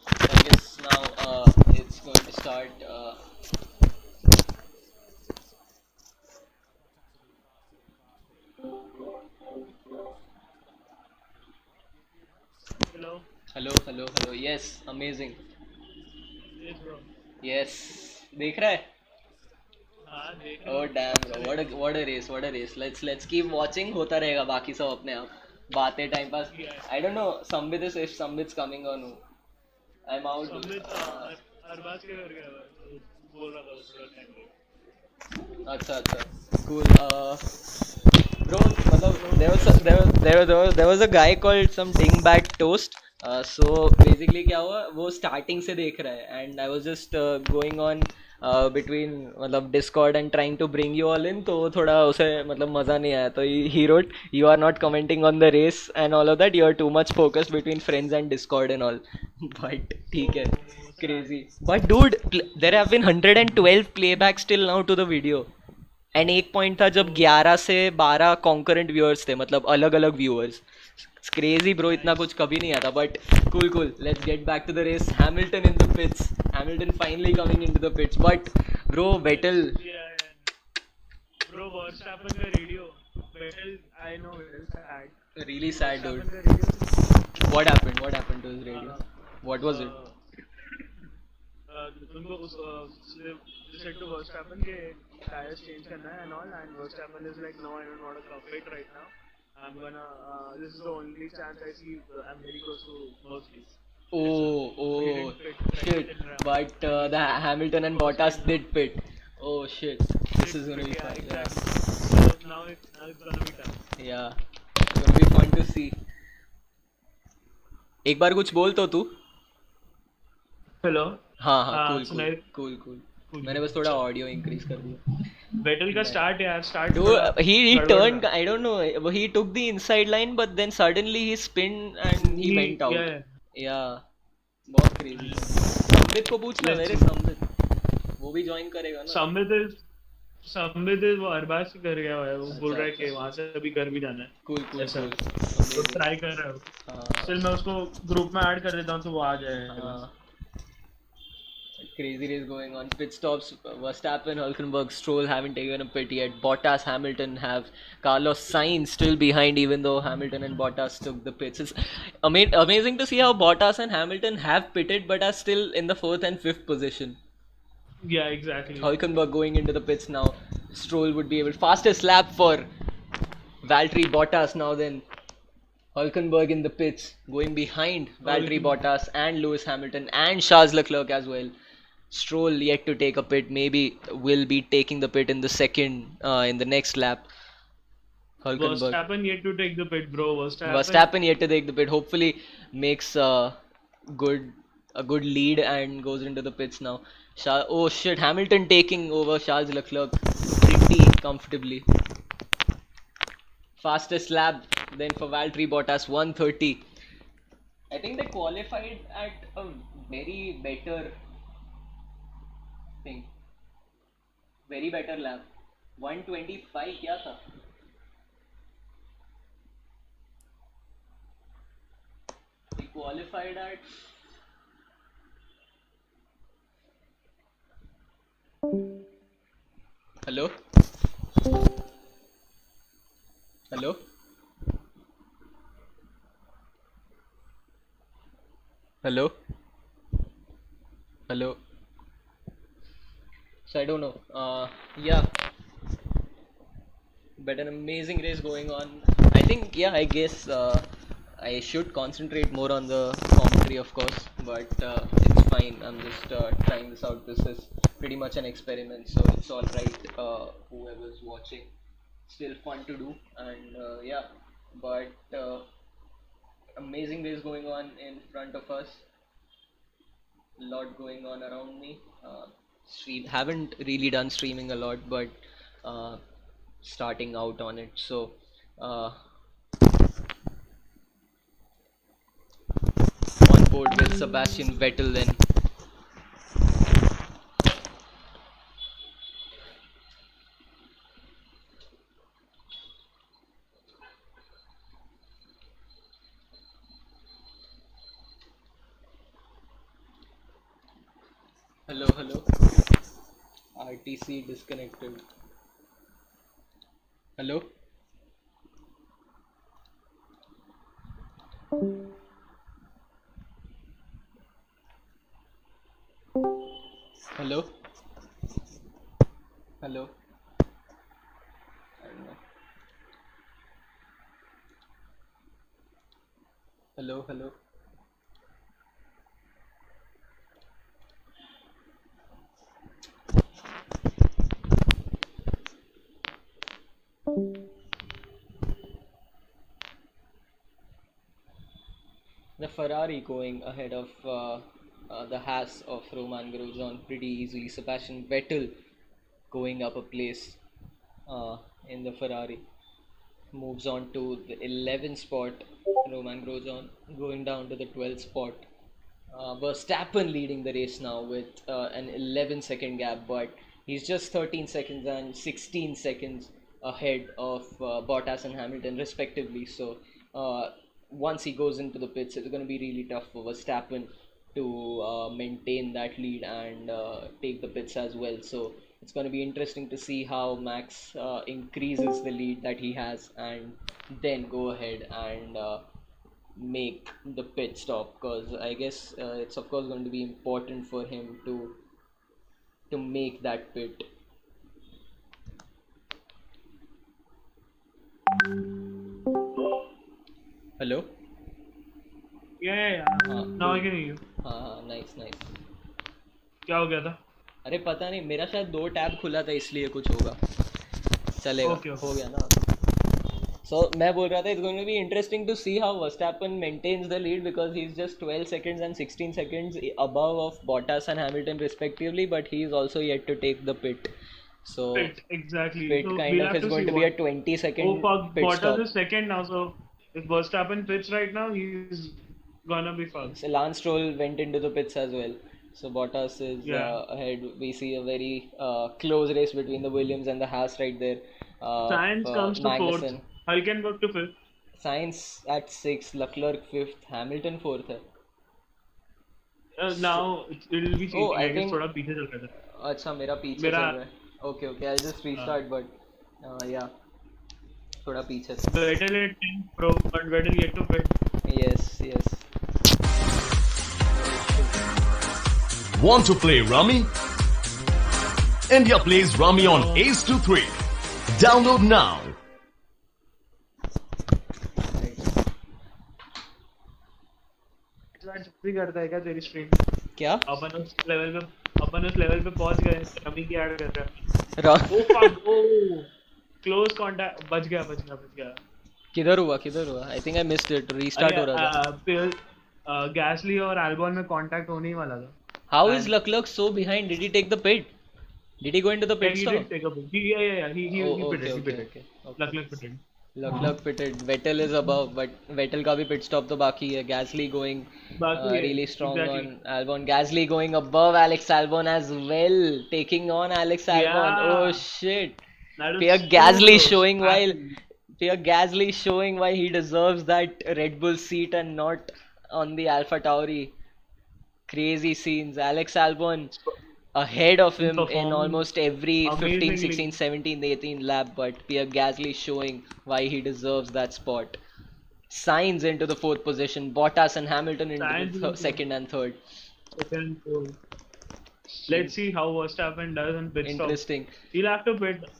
So I guess now it's going to start. Hello. Hello. Yes, amazing. Yes, bro. Yes, देख रहा है? हाँ Oh damn bro, what a race, what a race. Let's keep watching. होता रहेगा बाकी सब अपने आप बातें time pass. I don't know Sambit is if Sambit's coming or no. I'm out. Arbaaz के घर गया बोल रहा था उसका टाइम अच्छा cool. Bro, मतलब there was a guy called some Dingbat Toast. So basically क्या हुआ वो starting से देख रहा है and I was just going on between मतलब Discord and trying to bring you all in तो थोड़ा उसे मतलब मज़ा नहीं आया तो he wrote you are not commenting on the race and all of that, you are too much focused between friends and Discord and all. But ठीक है crazy. But dude there have been 112 playbacks till now to the video. And एक point था जब 11 से 12 concurrent viewers थे मतलब अलग अलग व्यूअर्स. क्रेजी ब्रो, इतना कुछ कभी नहीं आता. But cool let's get back to the race. Hamilton in the pits, Hamilton finally coming into the pits. But bro Vettel bro Verstappen का radio Vettel I know Vettel sad really sad dude. What happened to his radio? What was it? उनको उस said to Verstappen के tires change करना है and all, and Verstappen is like no, I don't want to compete right now. I'm gonna this is the only chance I see. I'm very close to Mercedes. Oh shit. But the Hamilton and Bottas did pit. Oh shit. This is gonna be fun. Exactly. So now it's gonna be tough. Yeah. It's gonna be fun to see. एक बार कुछ बोल तो तू. Hello. हाँ cool. मैंने बस थोड़ा audio increase कर दिया. वेटल का start he turned, I don't know, he took the inside line but then suddenly he spinned and he went out. Yeah बहुत crazy. संबित को पूछ ले मेरे, संबित वो भी ज्वाइन करेगा ना. संबित वो अरबाज से कर गया है, वो बोल रहा है कि वहां से अभी कर भी जाना है. cool तो ट्राई कर रहा हूं. चल मैं उसको ग्रुप में ऐड कर देता हूं तो वो आ जाएगा. Crazy race going on. Pit stops. Verstappen, Hülkenberg, Stroll haven't taken a pit yet. Bottas, Hamilton have. Carlos Sainz still behind, even though Hamilton and Bottas took the pits. It's amazing to see how Bottas and Hamilton have pitted, but are still in the 4th and 5th position. Yeah, exactly. Hülkenberg going into the pits now. Stroll would be able. Fastest lap for Valtteri Bottas now. Then Hülkenberg in the pits, going behind Valtteri Bottas and Lewis Hamilton and Charles Leclerc as well. Stroll yet to take a pit, maybe will be taking the pit in the in the next lap. Verstappen yet to take the pit, bro. Verstappen yet to take the pit. Hopefully makes a good lead and goes into the pits now. Oh shit, Hamilton taking over Charles Leclerc pretty comfortably. Fastest lap then for Valtteri Bottas, 1:30. I think they qualified at a very better thing. Very better lap. 1:25 क्या था? They qualified at Hello? Hello? Hello? Hello? So I don't know. Yeah. But an amazing race going on. I think, yeah, I guess I should concentrate more on the commentary, of course. But it's fine. I'm just trying this out. This is pretty much an experiment, so it's alright. Whoever's watching, still fun to do. And yeah, but amazing race going on in front of us. A lot going on around me. Haven't really done streaming a lot, but starting out on it. So on board with Sebastian Vettel then. Hello. RTC disconnected. Hello. Hello. Hello, hello. The Ferrari going ahead of the Haas of Roman Grosjean pretty easily. Sebastian Vettel going up a place in the Ferrari moves on to the 11th spot. Roman Grosjean going down to the 12th spot. Verstappen leading the race now with an 11-second gap, but he's just 13 seconds and 16 seconds ahead of Bottas and Hamilton, respectively. So, once he goes into the pits, it's going to be really tough for Verstappen to maintain that lead and take the pits as well. So, it's going to be interesting to see how Max increases the lead that he has and then go ahead and make the pit stop, because I guess it's of course going to be important for him to make that pit. Hello. Yeah. Now I can hear you. हाँ nice nice. क्या हो गया था? अरे पता नहीं, मेरा शायद 2 टैब खुला था इसलिए कुछ होगा. चलेगा. Okay. हो गया ना. So मैं बोल रहा था, it's going to be interesting to see how Verstappen maintains the lead, because he's just 12 seconds and 16 seconds above of Bottas and Hamilton respectively, but he is also yet to take the pit. So Exactly. pit So kind we'll of have is to going see to be a what- 20-second Oh fuck! pit Bottas stop. is second now, so if Verstappen pits right now, he's gonna be fucked. So Lance Stroll went into the pits as well. So Bottas is Yeah. ahead. We see a very close race between the Williams and the Haas right there. Sainz comes to Magnussen. fourth. Hülkenberg to fifth. Sainz at 6th, Leclerc 5th, Hamilton 4th है. Now it'll be changing. Oh, I I guess think- थोड़ा पीछे चल रहा था. अच्छा मेरा पीछे चल मेरा- रहा है. Okay, I'll just restart, but yeah, थोड़ा पीछे. Vettel at 10th, but Vettel yet to pit. Yes. Want to play Rummy? India plays Rummy on Ace 23. Download now. भी करता है क्या तेरी स्ट्रीम? क्या? अपन उस लेवल पे पहुंच गए. रमी की ऐड कर रहा है. Ra- Oh fuck! Oh, close contact. बच गया. किधर हुआ? I think I missed it. Restart हो रहा था. गैसली और एल्बॉन में कांटेक्ट होने ही वाला था. How is Leclerc so behind? Did he take the pit? Did he go into the pit He stop? did take a pit. Yeah. He Oh, pitted. okay. Leclerc pitted. Leclerc pitted. Vettel is above, but Vettel का भी pit stop तो बाकी है. Gasly going बाकी है, really strong exactly. on Albon. Gasly going above Alex Albon as well, taking on Alex Albon. Yeah. Oh shit! That was Pierre so Gasly close. showing Actually. Pierre Gasly showing why he deserves that Red Bull seat and not on the Alpha Tauri. Crazy scenes. Alex Albon ahead of him in Performing almost every 15, amazingly. 16, 17, 18 lap, but Pierre Gasly showing why he deserves that spot. Sainz into the 4th position, Bottas and Hamilton into Sainz the into- 2nd and 3rd. Second pole. Let's see how Verstappen does in pit stop. Interesting. He'll have to pit.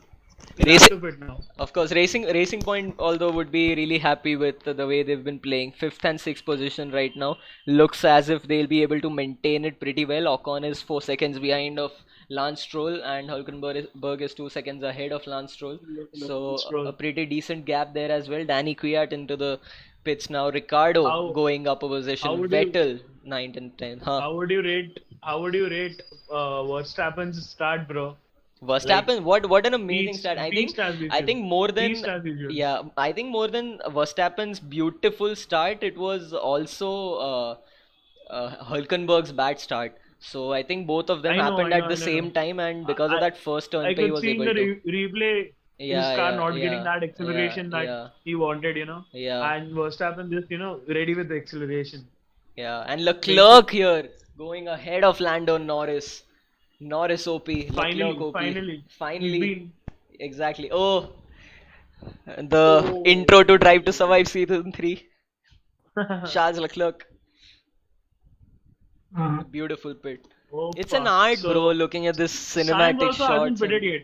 Now. Of course, Racing Point although would be really happy with the way they've been playing. 5th and 6th position right now. Looks as if they'll be able to maintain it pretty well. Ocon is 4 seconds behind of Lance Stroll, and Hülkenberg is 2 seconds ahead of Lance Stroll. So Stroll. a pretty decent gap there as well. Danny Kvyat into the pits now. Ricardo going up a position. how would you- Vettel 9th and 10th. Huh. How would you rate Verstappen's start, bro? Verstappen, what an amazing start! I think more than Beast as usual. yeah, I think more than Verstappen's beautiful start, it was also Hülkenberg's bad start. So I think both of them happened at the same time, and because of that first turn, I he could was see in able the to. replay his car not getting that acceleration that yeah. he wanted, Yeah. And Verstappen just, ready with the acceleration. Yeah, and Leclerc here going ahead of Lando Norris. Norris OP, Leclerc OP. Finally. He's been- Exactly. Oh, the intro to Drive to Survive season 3. Charles Leclerc. Beautiful pit. Oh, It's an fuck. art, So, bro. Looking at this Sainz cinematic also hasn't shots. pitted yet.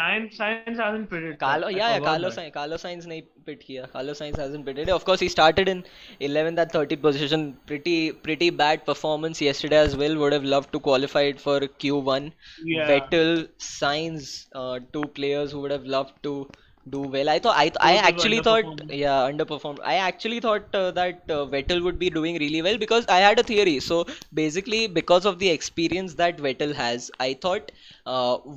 Science hasn't pitted. I Yeah, forgot that. Carlos Sainz नहीं pit किया. Carlos Sainz hasn't pitted. Of course, he started in 11th and 13th position. Pretty bad performance yesterday as well. Would have loved to qualify it for Q1. Yeah. Vettel, Sainz, two players who would have loved to do well. I Both have actually thought, underperformed. yeah, underperformed. I actually thought that Vettel would be doing really well because I had a theory. So basically, because of the experience that Vettel has, I thought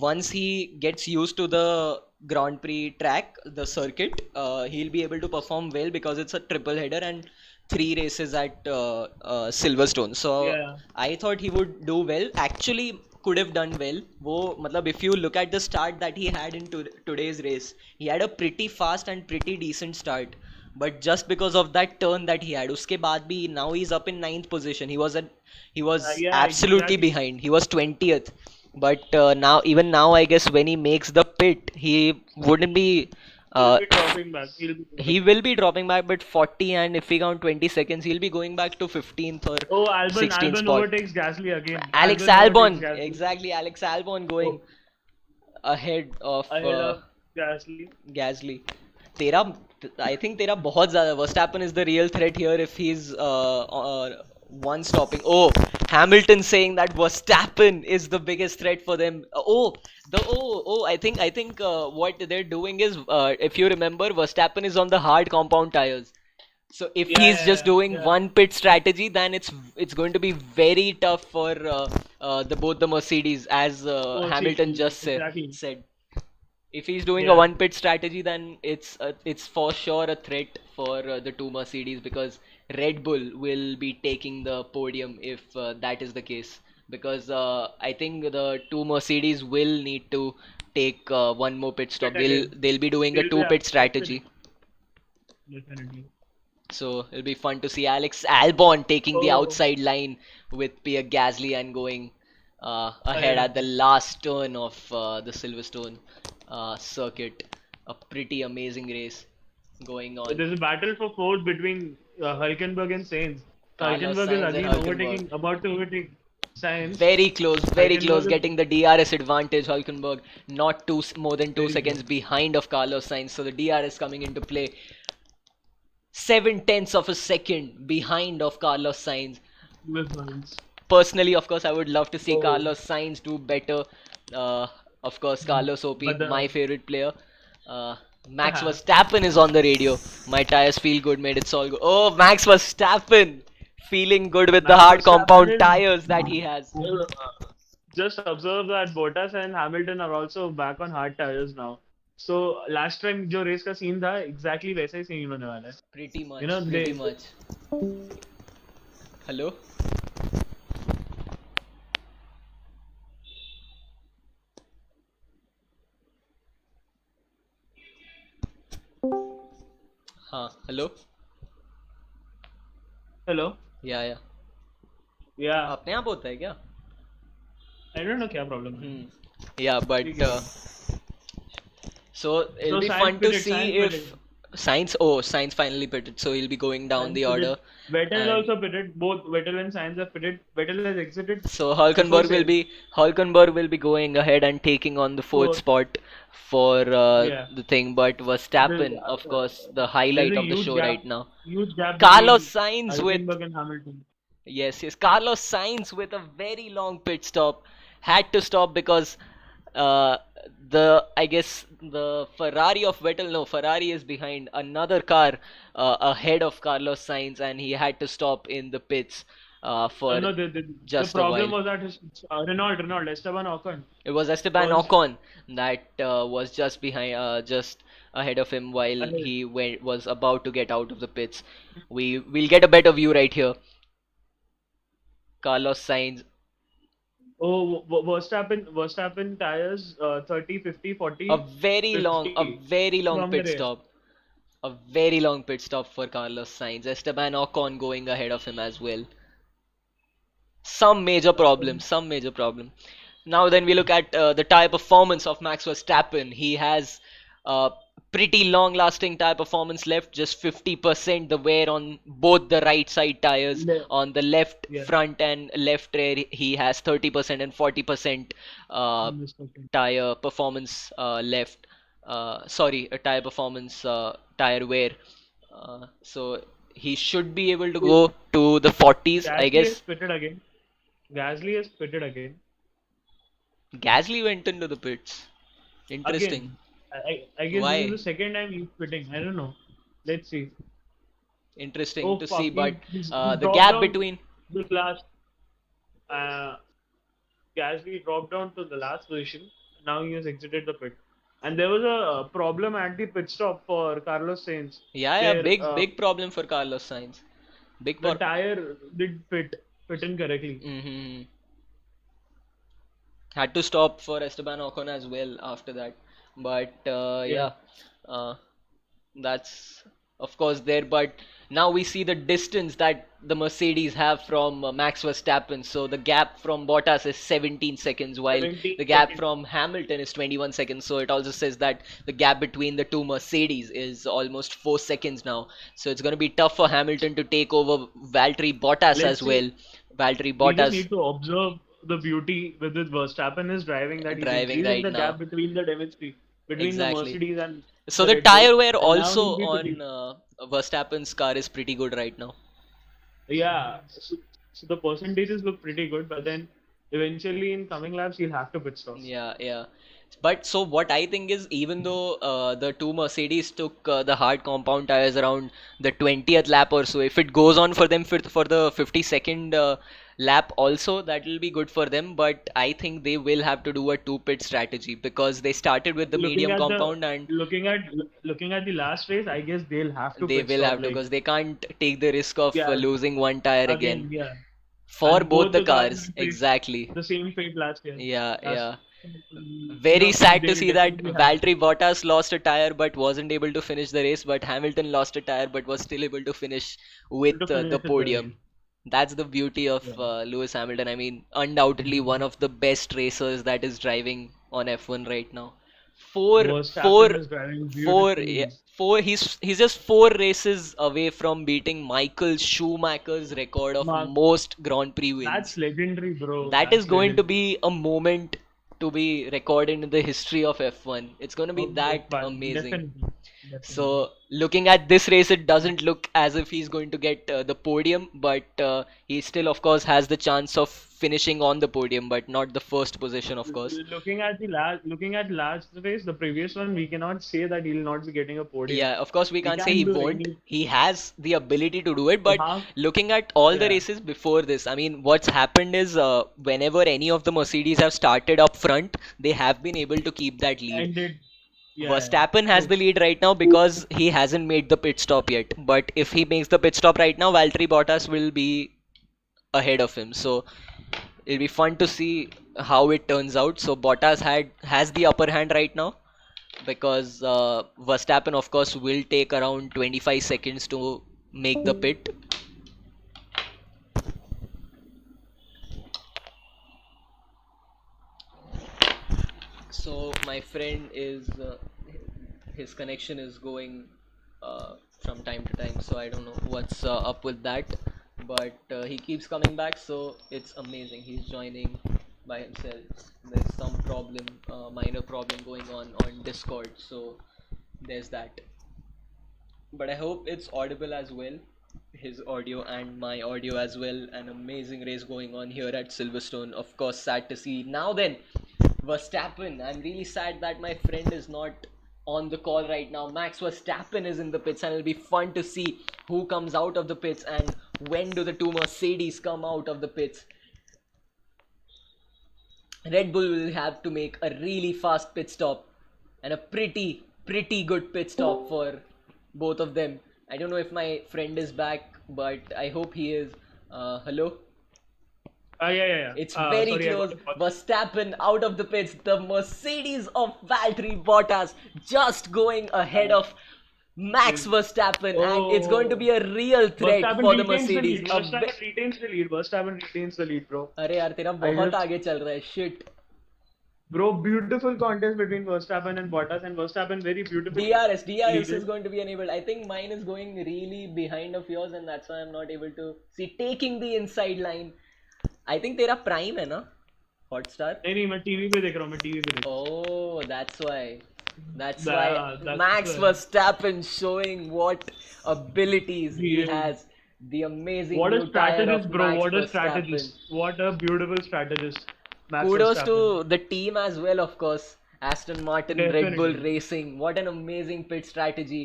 once he gets used to the Grand Prix track, the circuit, he'll be able to perform well because it's a triple header and three races at Silverstone. So Yeah. I thought he would do well. Actually, could have done well. वो मतलब if you look at the start that he had in today's race, he had a pretty fast and pretty decent start. But just because of that turn that he had, उसके बाद भी now he's up in 9th position. He was Yeah, absolutely exactly. behind. He was 20th. But now I guess when he makes the pit, he wouldn't be. He'll be dropping back. He will be dropping back, but 40, and if we count 20 seconds, he'll be going back to 15th or Oh, Albon 16th Albon spot. overtakes Gasly again. Alex Albon Albon, overtakes Gasly exactly. Alex Albon going ahead of ahead of Gasly. Gasly. तेरा, I think तेरा बहुत ज़्यादा. Verstappen is the real threat here if he's one stopping. Oh, Hamilton saying that Verstappen is the biggest threat for them. I think what they're doing is, if you remember, Verstappen is on the hard compound tires. So if he's just doing one pit strategy, then it's going to be very tough for both the Mercedes, as Hamilton just exactly. said. If he's doing a one pit strategy, then it's for sure a threat for the two Mercedes, because Red Bull will be taking the podium if that is the case. Because I think the two Mercedes will need to take one more pit stop. They'll be doing a They'll two be pit strategy. Definitely. So it'll be fun to see Alex Albon taking the Oh. outside line with Pierre Gasly and going ahead Yeah. at the last turn of the Silverstone circuit. A pretty amazing race going on. There's a battle for fourth between Hülkenberg and Sainz. Carlos Hülkenberg Sainz is and again about to overtake Sainz. Very close, Hülkenberg is- getting the DRS advantage. Hulkenberg not more than 2 seconds behind of Carlos Sainz, so the DRS coming into play. 7/10 of a second behind of Carlos Sainz. with Sainz. Personally, of course, I would love to see Oh. Carlos Sainz do better. Of course, Carlos OP, But the- my favorite player. Max Uh-huh. Verstappen is on the radio. My tires feel good, mate. It's all good. Oh, Max Verstappen feeling good with the Max hard compound Verstappen is- tires that he has. Just observe that Bottas and Hamilton are also back on hard tires now. So last time जो race का scene था, exactly वैसा ही scene होने वाला है. Pretty much. You know, pretty they- much. Hello? हाँ, hello? Hello. Yeah. Yeah. अपने आप होता है क्या? I don't know क्या problem है. Yeah, but ठीक है. so it'll So be Sainz fun to pitted, see Sainz if pitted. Sainz finally pitted, so he'll be going down the order. Vettel and- also pitted. Both Vettel and Sainz have pitted. Vettel has exited. So Hulkenberg Before will be going ahead and taking on the fourth Fourth. spot for Yeah. the thing, but Verstappen, There's- of course, the highlight There's a of the huge show gap. right now. Huge gap. Carlos between Sainz with Hülkenberg and Hamilton. Yes, Carlos Sainz with a very long pit stop. Had to stop because I guess the Ferrari of Vettel, no, Ferrari is behind another car ahead of Carlos Sainz, and he had to stop in the pits for No, just the a problem while. was that his, Renault, Esteban Ocon. It was Esteban was- Ocon that was just behind, just ahead of him while Ahead. he was about to get out of the pits. We'll get a better view right here. Carlos Sainz. Oh, Verstappen tires 30, 50, 40. A very long from the pit race. stop. A very long pit stop for Carlos Sainz. Esteban Ocon going ahead of him as well. Some major problem. Now then we look at the tire performance of Max Verstappen. He has pretty long lasting tire performance left, just 50% the wear on both the right side tires. On the left front and left rear he has 30% and 40% tire performance left. Sorry, a tire performance tire wear. So he should be able to go to the 40s, I guess. Has pitted again. Gasly has pitted again. Gasly went into the pits. Interesting. I guess Why? this is the second time he's pitting. I don't know. Let's see. Interesting to see, but He's the dropped gap down between. the last. Gasly dropped down to the last position. Now he has exited the pit. And there was a problem at the pit stop for Carlos Sainz. Yeah, where, big problem for Carlos Sainz. Big The tire did fit incorrectly. Mm-hmm. Had to stop for Esteban Ocon as well after that. But that's of course there. But now we see the distance that the Mercedes have from Max Verstappen. So the gap from Bottas is 17 seconds, while 17 the gap seconds. from Hamilton is 21 seconds. So it also says that the gap between the two Mercedes is almost 4 seconds now. So it's going to be tough for Hamilton to take over Valtteri Bottas as well. Valtteri We just Bottas. need to observe the beauty with this Verstappen is driving that Driving he's right increasing the now. gap between the chemistry between Exactly. the Mercedes and So the the Red Bull. tire wear And now also he'll be on Verstappen's car is pretty good right now. Yeah, so the percentages look pretty good, but then eventually in coming laps he'll have to pit stop. Yeah. But so what I think is, even though the two Mercedes took the hard compound tires around the 20th lap or so, if it goes on for them for the 52nd lap also, that will be good for them. But I think they will have to do a two-pit strategy, because they started with the medium compound and looking at the last race, I guess they'll have to they pit will stop, have to, like, because they can't take the risk of Yeah. losing one tire again. yeah. For And both the cars cars, faced exactly. the same fate last year. Yeah. You Very know, sad to they'll see that definitely have- Valtteri Bottas lost a tire but wasn't able to finish the race, but Hamilton lost a tire but was still able to finish with To finish the with the podium. race. That's the beauty of Lewis Hamilton. I mean, undoubtedly one of the best racers that is driving on F1 right now. Verstappen is driving beautifully. He's just 4 races away from beating Michael Schumacher's record of most Grand Prix wins. That's legendary, bro. That is going to be a moment to be recorded in the history of F1. It's going to be that amazing. Definitely. So, looking at this race, it doesn't look as if he's going to get the podium, but he still, of course, has the chance of finishing on the podium, but not the first position, of course. Looking at last race, the previous one, we cannot say that he'll not be getting a podium. Yeah, of course, we can't say can he do won't. any- He has the ability to do it, but Uh-huh. looking at all the Yeah. races before this, I mean, what's happened is whenever any of the Mercedes have started up front, they have been able to keep that lead. And did Verstappen has the lead right now because he hasn't made the pit stop yet. But if he makes the pit stop right now, Valtteri Bottas will be ahead of him. So it'll be fun to see how it turns out. So Bottas has the upper hand right now, because Verstappen, of course, will take around 25 seconds to make the pit. So my friend is his connection is going from time to time, so I don't know what's up with that, but he keeps coming back, so it's amazing. He's joining by himself. There's some problem, minor problem going on Discord, so there's that. But I hope it's audible as well, his audio and my audio as well. An amazing race going on here at Silverstone. Of course, sad to see. Now then, Verstappen. I'm really sad that my friend is not on the call right now. Max Verstappen is in the pits, and it'll be fun to see who comes out of the pits and when do the two Mercedes come out of the pits. Red Bull will have to make a really fast pit stop and a pretty good pit stop for both of them. I don't know if my friend is back, but I hope he is. Hello? Yeah. It's very sorry, close. Verstappen out of the pits. The Mercedes of Valtteri Bottas just going ahead of Max Verstappen, and it's going to be a real threat for the Mercedes. Verstappen retains the lead, bro. अरे यार तेरा बहुत आगे चल रहा है. Shit. Bro, beautiful contest between Verstappen and Bottas, and Verstappen very beautiful. DRS is going to be enabled. I think mine is going really behind of yours, and that's why I'm not able to see. Taking the inside line. I think तेरा prime है ना? Hotstar. नहीं मैं TV पे देख रहा हूँ मैं टीवी पे देख रहा हूँ. Oh, that's why. That's Yeah, why that's Max why. Verstappen showing what abilities he Yeah. has. The amazing What a new tire strategist, of bro! Max What a Verstappen. strategist! What a beautiful strategist. Max Kudos to Verstappen. the team as well, of course. Aston Martin, Red Definitely. Bull Racing. What an amazing pit strategy.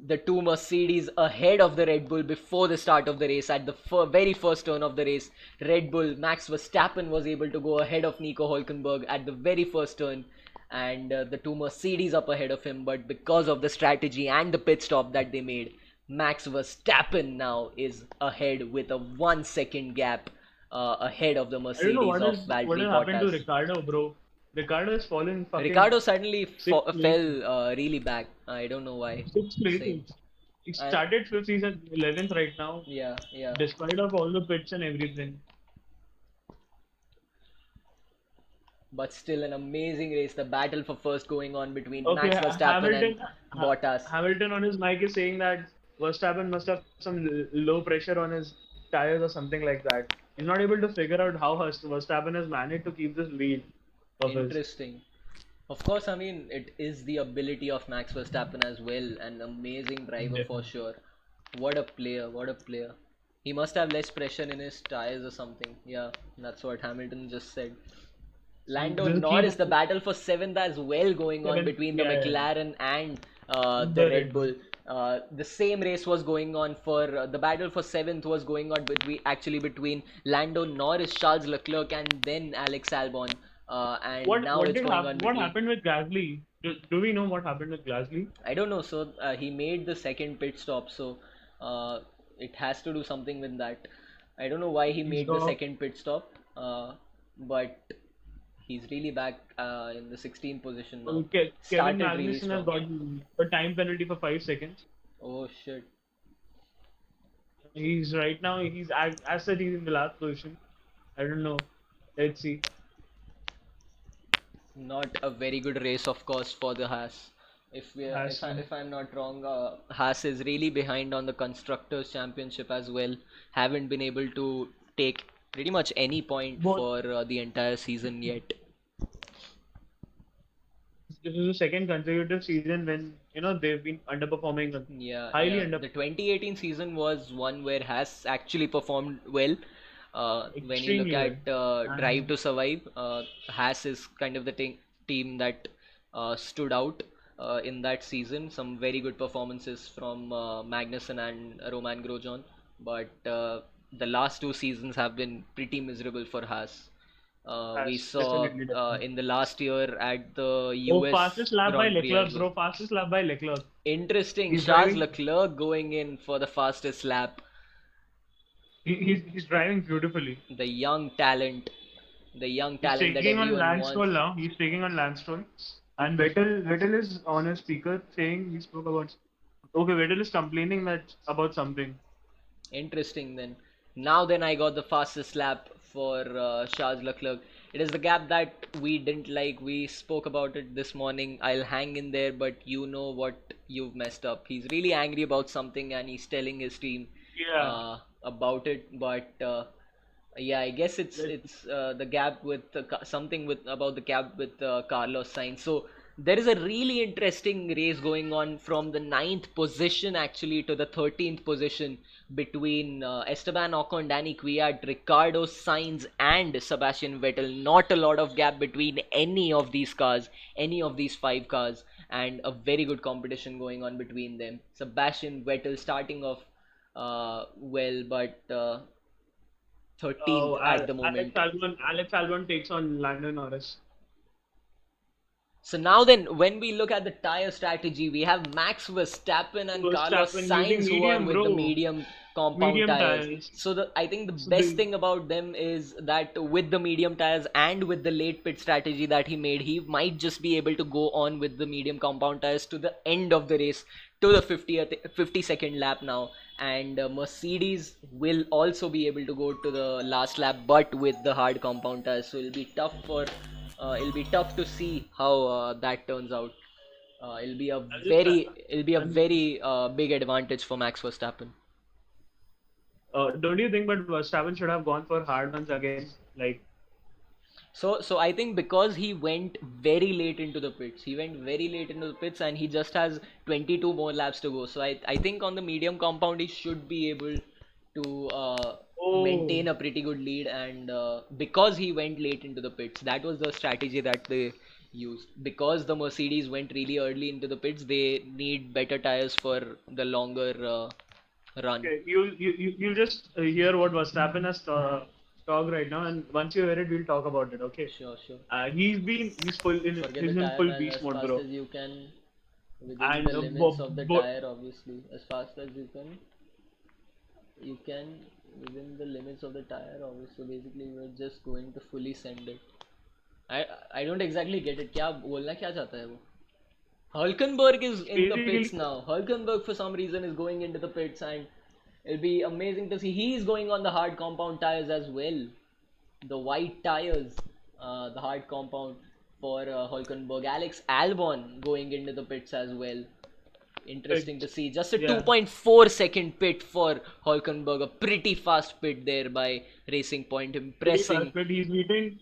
The two Mercedes ahead of the Red Bull before the start of the race. At the very first turn of the race, Red Bull, Max Verstappen was able to go ahead of Nico Hülkenberg at the very first turn. And the two Mercedes up ahead of him. But because of the strategy and the pit stop that they made, Max Verstappen now is ahead with a 1 second gap ahead of the I don't Mercedes know of what Valtteri has happened to Bottas. Ricardo, bro. Ricardo has fallen fucking Ricardo suddenly sixth place. fell really back. I don't know why. Sixth place. Same. He started fifth, he's at 11th right now. Yeah. Despite of all the pits and everything. But still an amazing race. The battle for first going on between Okay, Max Verstappen and Bottas. Hamilton on his mic is saying that Verstappen must have some low pressure on his tires or something like that. He's not able to figure out how Verstappen has managed to keep this lead of his. Interesting. Of course, I mean, it is the ability of Max Verstappen as well. An amazing driver for sure. What a player, what a player. He must have less pressure in his tires or something. Yeah, that's what Hamilton just said. Lando Norris, the battle for 7th as well going on between the McLaren and the Red Bull. The same race was going on for the battle for 7th was going on between Lando Norris, Charles Leclerc, and then Alex Albon. And now it's going on. What happened with Gasly? Do we know what happened with Gasly? I don't know. So he made the second pit stop, so it has to do something with that. I don't know why he made the second pit stop, but he's really back in the 16th position now. Kevin Magnussen has got a time penalty for 5 seconds. Oh shit. He's as said he's in the last position. I don't know. Let's see. Not a very good race, of course, for the Haas. If I'm not wrong, Haas is really behind on the Constructors' Championship as well. Haven't been able to take pretty much any point for the entire season yet. This is the second consecutive season when they've been underperforming. Highly The 2018 season was one where Haas actually performed well. When you look at Drive to Survive, Haas is kind of the team that stood out in that season. Some very good performances from Magnussen and Roman Grosjean, but the last two seasons have been pretty miserable for Haas. We saw in the last year at the US fastest lap by Grand Prix Leclerc, as well. bro. Fastest lap by Leclerc. Interesting. He's Charles driving- Leclerc going in for the fastest lap. He's driving beautifully. The young talent. The young talent He's that taking on everyone Lance wants. Stroll now. He's taking on Lance Stroll. And Vettel is on his speaker saying he spoke about. Okay, Vettel is complaining about something. Interesting then. Now then I got the fastest lap for Charles Leclerc. It is the gap that we didn't like. We spoke about it this morning. I'll hang in there, but you know what you've messed up. He's really angry about something and he's telling his team about it. But yeah, I guess it's the gap with something with about the gap with Carlos Sainz. So there is a really interesting race going on from the 9th position actually to the 13th position between Esteban Ocon, Danny Kvyat, Ricardo Sainz and Sebastian Vettel. Not a lot of gap between any of these cars, any of these 5 cars, and a very good competition going on between them. Sebastian Vettel starting off well, but 13th at the moment. Alex Albon takes on Lando Norris. So now then, when we look at the tire strategy, we have Max Verstappen and Carlos Sainz who are with the medium compound tires. So I think the best thing about them is that with the medium tires and with the late pit strategy that he made, he might just be able to go on with the medium compound tires to the end of the race, to the 52nd lap now. And Mercedes will also be able to go to the last lap, but with the hard compound tires. So it'll be tough for it'll be tough to see how that turns out. I'm just, It'll be a I'm, very big advantage for Max Verstappen. don't you think, but Verstappen should have gone for hard ones again? Like, So I think because he went very late into the pits, and he just has 22 more laps to go. So I think on the medium compound he should be able to oh, maintain a pretty good lead. And because he went late into the pits, that was the strategy that they used. Because the Mercedes went really early into the pits, they need better tires for the longer run. okay, you'll just hear what Verstappen has talk right now, and once you hear it, we'll talk about it. Okay. Sure, sure. He's full in Forget the he's in tire, full man. beast As mode, fast bro. as you can, within And the limits of the tire, obviously. As fast as you can, within the limits of the tire, obviously. So basically, you're just going to fully send it. I don't exactly get it. क्या बोलना क्या चाहता है वो? Hulkenberg is in the basically, pits now. Hulkenberg for some reason is going into the pits, and it'll be amazing to see. He's going on the hard compound tires as well. The white tires, the hard compound for Hulkenberg. Alex Albon going into the pits as well. Interesting to see. Just a yeah, 2.4 second pit for Hulkenberg. A pretty fast pit there by Racing Point. pretty Impressing. fast, but he's retained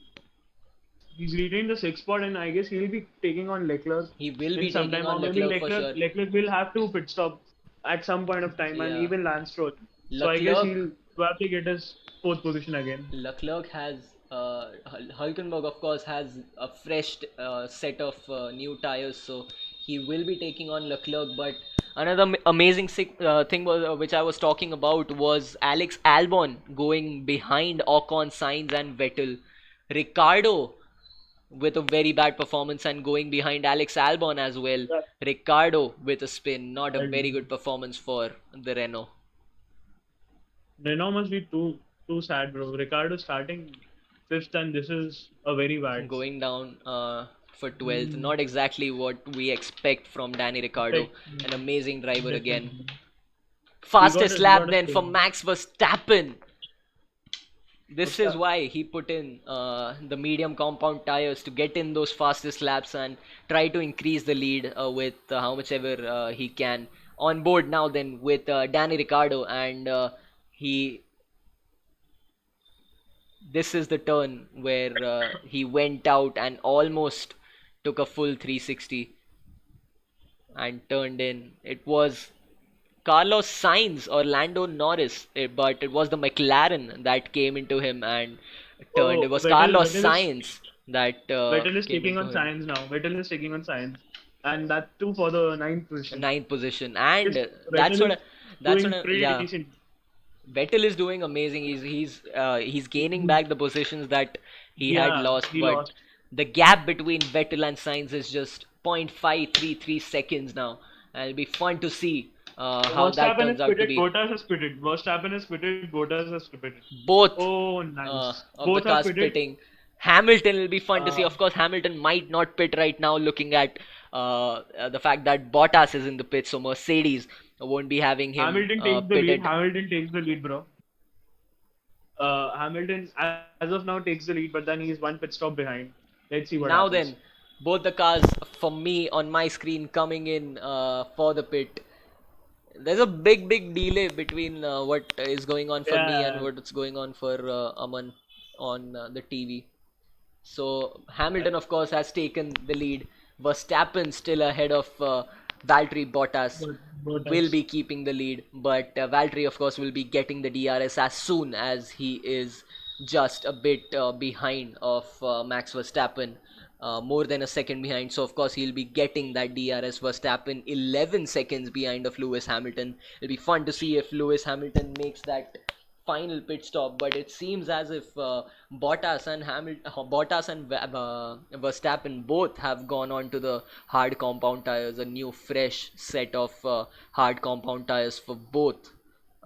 the sixth spot, and I guess he'll be taking on Leclerc He will in be some taking time, or on maybe Leclerc for sure. Leclerc will have to pit stop at some point of time, and Yeah. even Lance Stroll. So I guess Leclerc he'll probably get his fourth position again. Leclerc has Hulkenberg, of course, has a fresh set of new tires, so he will be taking on Leclerc. But another amazing thing was, which I was talking about, was Alex Albon going behind Ocon, Sainz, and Vettel. Ricardo with a very bad performance and going behind Alex Albon as well. Yeah. Ricardo with a spin, not a very good performance for the Renault. Renault must be too sad, bro. Ricardo starting fifth, and this is a very bad. Going down for 12th. Not exactly what we expect from Danny Ricciardo. An amazing driver again. Fastest lap then for Max Verstappen. This is why he put in the medium compound tires to get in those fastest laps and try to increase the lead with how much ever he can. On board now then with Danny Ricciardo, and he this is the turn where he went out and almost took a full 360 and turned in. It was Carlos Sainz or Lando Norris, but it was the McLaren that came into him and turned. It was Carlos Sainz that Vettel is came taking into on him. Sainz now. Vettel is taking on Sainz, and that too for the ninth position. Ninth position, and Vettel that's doing what pretty yeah. decent. Vettel is doing amazing. He's gaining back the positions that he had Yeah, lost, he but lost. the gap between Vettel and Sainz is just 0.533 seconds now, and it'll be fun to see how that Verstappen turns has out to pitted, be. Bottas has pitted. Verstappen has pitted, Bottas has pitted. Both Oh, nice. of Both the have cars pitted. pitting. Hamilton will be fun to see. Uh, Of course, Hamilton might not pit right now, looking at the fact that Bottas is in the pit, so Mercedes won't be having him Hamilton takes the lead. pitted. Hamilton takes the lead, bro. Hamilton, as of now, takes the lead, but then he's one pit stop behind. Let's see what Now happens. then, both the cars for me on my screen coming in for the pit. There's a big delay between what is going on for me and Yeah. what's going on for Aman on the TV. So Hamilton, of course, has taken the lead. Verstappen still ahead of Valtteri Bottas. Bottas. Will be keeping the lead, but Valtteri, of course, will be getting the DRS as soon as he is just a bit behind of Max Verstappen. More than a second behind, so of course he'll be getting that DRS. Verstappen 11 seconds behind of Lewis Hamilton. It'll be fun to see if Lewis Hamilton makes that final pit stop, but it seems as if Bottas and Verstappen both have gone on to the hard compound tires, a new fresh set of hard compound tires for both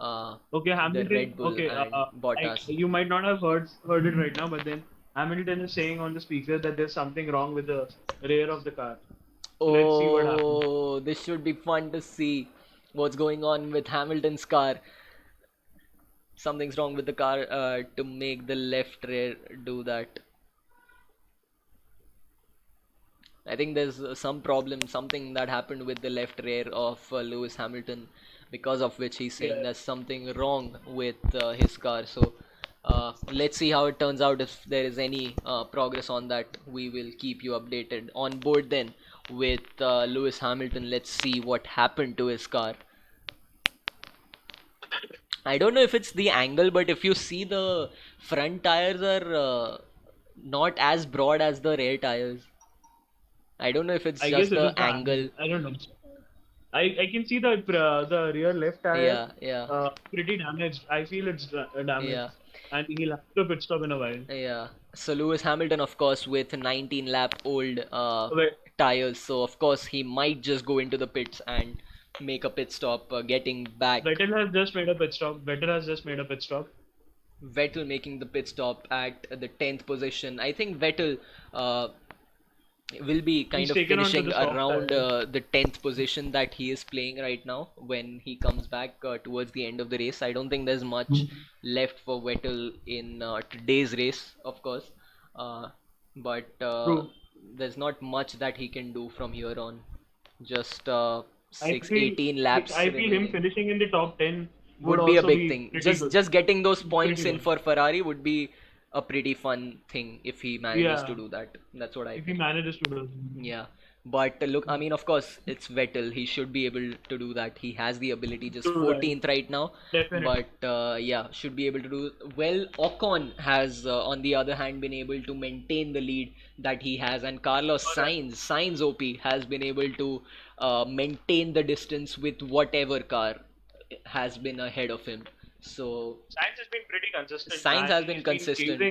Okay, the Hamilton. Red Bull Okay, and Bottas. you might not have heard it right now, but then Hamilton is saying on the speaker that there's something wrong with the rear of the car. Let's see what happens. Oh, this should be fun to see what's going on with Hamilton's car. Something's wrong with the car to make the left rear do that. I think there's some problem, something that happened with the left rear of Lewis Hamilton, because of which he's saying Yeah. there's something wrong with his car. So let's see how it turns out. If there is any progress on that, we will keep you updated. On board then with Lewis Hamilton. Let's see what happened to his car. I don't know if it's the angle, but if you see, the front tires are not as broad as the rear tires. I don't know if it's I guess just it the is the angle. I don't know. I can see the rear left tire Yeah, yeah, pretty damaged. I feel it's damaged, yeah, and he'll have to pit stop in a while. yeah. So Lewis Hamilton, of course, with 19 lap old Wait, tires, so of course he might just go into the pits and make a pit stop, getting back. Vettel has just made a pit stop. Vettel has just made a pit stop. Vettel making the pit stop at the 10th position. I think Vettel will be kind He's of taken on to finishing the soft around tires. the 10th position that he is playing right now when he comes back towards the end of the race. I don't think there's much left for Vettel in today's race, of course, but True. there's not much that he can do from here on. Just I 6 feel 18 laps I feel him remaining finishing in the top 10 would would be a also big be thing. pretty Just good. just getting those points Pretty in good. for Ferrari would be a pretty fun thing if he manages to Yeah, do that. That's what I if he think. manages to do. Yeah. But look, I mean, of course, it's Vettel. He should be able to do that. He has the ability. Just Do that. 14th right now. Definitely. But yeah, should be able to do well. Ocon has, on the other hand, been able to maintain the lead that he has, and Carlos Sainz OP has been able to maintain the distance with whatever car has been ahead of him. So Sainz has been pretty consistent, Sainz and has been consistent.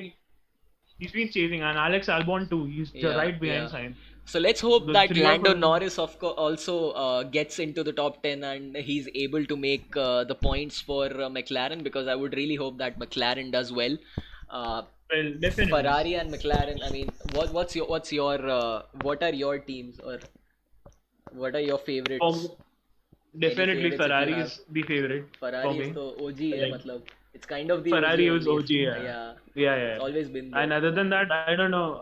He's been chasing, and Alex Albon too. He's Yeah, right behind yeah. Sainz. So let's hope The that three of Lando them. Norris also gets into the top 10 and he's able to make the points for McLaren, because I would really hope that McLaren does well. Well, definitely. Ferrari and McLaren. I mean, what are your teams, or what are your favorites? Definitely favorites if you Ferrari have? is the favorite for Ferrari me. is the OG, hai, Like, matlab. It's kind of the Ferrari OG is only. OG, yeah. Yeah, Yeah, it's yeah. always been And there. other than that, I don't know.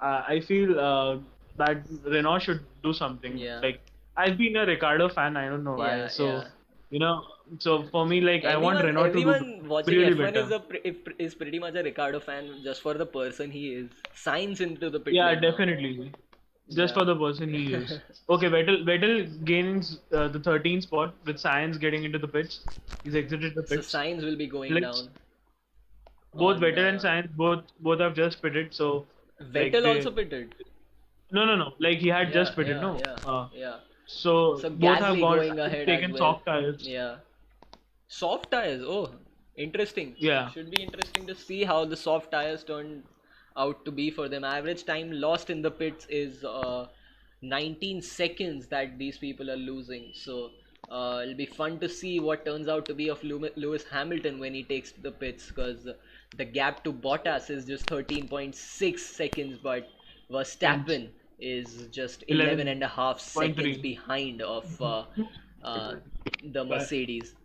I feel that Renault should do something. Yeah. Like, I've been a Ricardo fan. I don't know why. Yeah, So yeah. you know, so for me, like, I want Renault to Everyone do watching really F1 better. is pretty much a Ricardo fan just for the person he is. Signs into the pit Yeah, lane now. definitely. Just Yeah. for the person he is. Okay, Vettel gains the 13th spot with Sainz getting into the pits. He's exited the So pits. Signs will be going Let's- down. Both on, Vettel and Sainz both have just pitted. So like, Vettel they- also pitted. no. Like, he had just pitted. Yeah, No. yeah, yeah. So So both have Gasly gone going ahead taken as well. soft tires. Yeah. Soft tires. Oh, interesting. Yeah. Should be interesting to see how the soft tires turned out to be for them. Average time lost in the pits is 19 seconds that these people are losing. So it'll be fun to see what turns out to be of Lewis Hamilton when he takes the pits, because the gap to Bottas is just 13.6 seconds, but Verstappen is just 11 and a half 11.3. seconds behind of the Mercedes.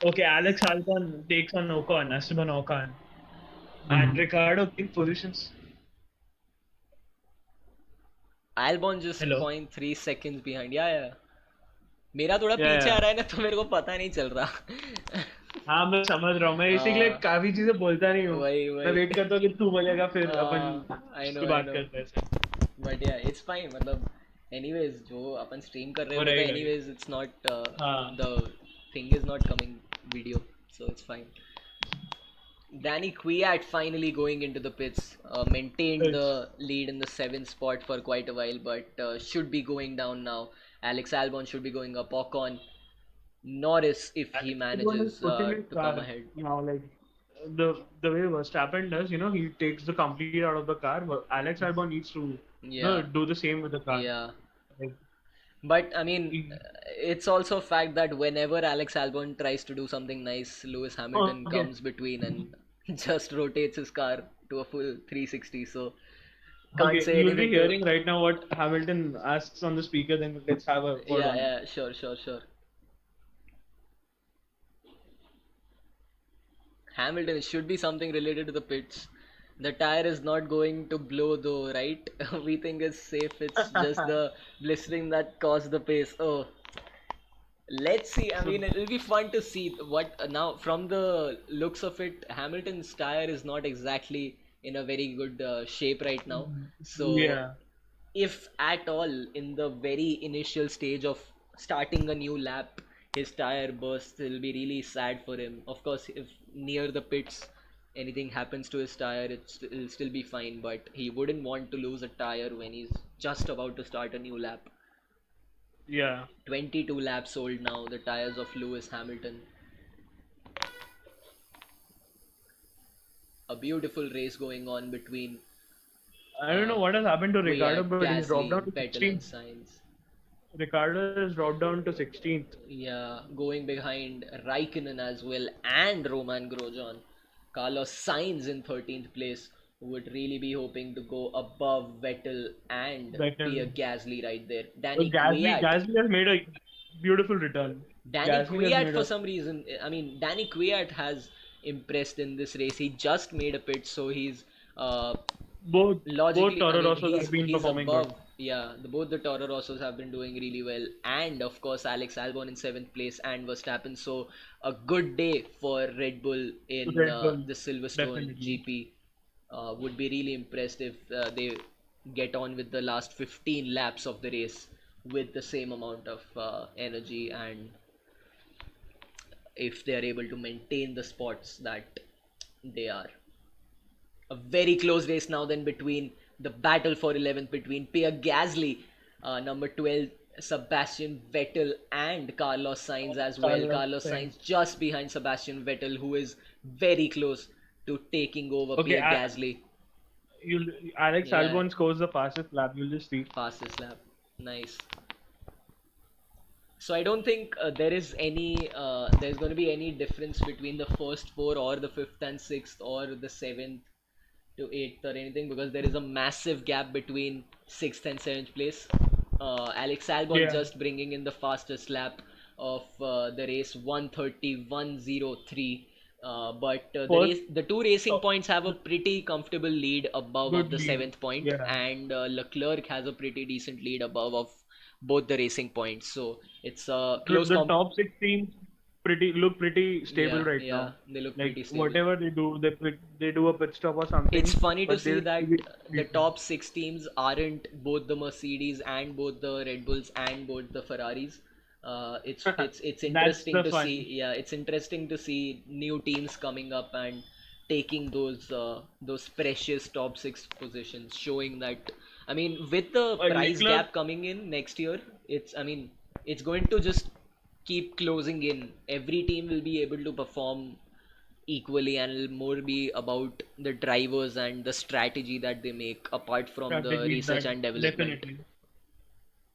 Okay, Alex Albon takes on Esteban Ocon. And Ricardo in positions. Albon just Hello. 0.3 seconds behind. Yeah. मेरा थोड़ा Yeah, पीछे yeah. आ रहा है ना, तो मेरे को पता नहीं चल रहा. हाँ, मैं समझ रहा हूँ. मैं इसीलिए हाँ. काफी चीजें बोलता नहीं हूँ. वही. मैं वेट करता हूँ कि तू बोलेगा, फिर हाँ, अपन I know, उसके I बात know. करते हैं. But yeah, it's fine. मतलब anyways जो अपन stream कर रहे वो होते हैं, रहेगा. anyways it's not हाँ. the thing is not coming video, so it's fine. Danny Kvyat finally going into the pits, maintained Pits. the lead in the 7th spot for quite a while, but should be going down now. Alex Albon should be going up. Ocon, Norris, if he manages to come ahead. Now, like, the way Verstappen does, he takes the complete out of the car. But Alex Albon needs to Yeah. do the same with the car. Yeah. Like, But I mean, it's also a fact that whenever Alex Albon tries to do something nice, Lewis Hamilton okay. comes between and just rotates his car to a full 360. So can't okay, say you'll be anything. to- hearing right now what Hamilton asks on the speaker. Then let's have a word on it. Yeah, sure. Hamilton, it should be something related to the pits. The tire is not going to blow though, right? We think it's safe. It's just the blistering that caused the pace. Oh, let's see. I So mean, it'll be fun to see what now. From the looks of it, Hamilton's tire is not exactly in a very good shape right now. So, yeah, if at all, in the very initial stage of starting a new lap, his tire bursts, it'll be really sad for him. Of course, if near the pits anything happens to his tire, it'll still be fine. But he wouldn't want to lose a tire when he's just about to start a new lap. yeah. 22 laps old now, the tires of Lewis Hamilton. A beautiful race going on between I don't know uh, what has happened to Ricardo, Kvyat, but he's dropped Gasly, down to Vettel, and 16th. Sainz. Ricardo has dropped down to 16th. Yeah, going behind Raikkonen as well and Roman Grosjean. Carlos Sainz in 13th place would really be hoping to go above Vettel and Pierre Vettel. Gasly right there. So Danny Gasly, Kvyat. Gasly has made a beautiful return. Danny Gasly has Kvyat made for a some reason, I mean, Danny Kvyat has impressed in this race. He just made a pit, so he's uh, both logically, I Toro mean, Rossos have been he's performing good. above. Yeah, both the Toro Rossos have been doing really well, and of course Alex Albon in seventh place and Verstappen. So a good day for Red Bull in Red Bull, the Silverstone definitely. GP. Would be really impressed if they get on with the last 15 laps of the race with the same amount of energy, and if they are able to maintain the spots that they are. A very close race now then between the battle for 11th between Pierre Gasly, number 12, Sebastian Vettel and Carlos Sainz as well. Carlos Carlos Sainz. Sainz just behind Sebastian Vettel, who is very close to taking over Okay, Pierre Gasly. Alex Yeah, Albon scores the fastest lap. You'll just see. fastest lap. Nice. So I don't think there's going to be any difference between the first four or the fifth and sixth or the seventh to eighth or anything, because there is a massive gap between sixth and seventh place. Alex Albon Yeah. just bringing in the fastest lap of the race, 1:30.103. But First, the two racing oh, points have a pretty comfortable lead above of good the lead. seventh point, Yeah. and Leclerc has a pretty decent lead above of both the racing points. So it's a close The top six teams look pretty stable Yeah, right yeah, now. they look Like pretty stable. whatever they do, they do a pit stop or something. It's funny to but see they'll that still be the decent. top six teams aren't both the Mercedes and both the Red Bulls and both the Ferraris. It's That's interesting the to fun. see. Yeah, it's interesting to see new teams coming up and taking those precious top six positions, showing that. I mean, with the price Leclerc, gap coming in next year, it's going to just keep closing in. Every team will be able to perform equally, and it'll more be about the drivers and the strategy that they make apart from the strategy research that and development. definitely.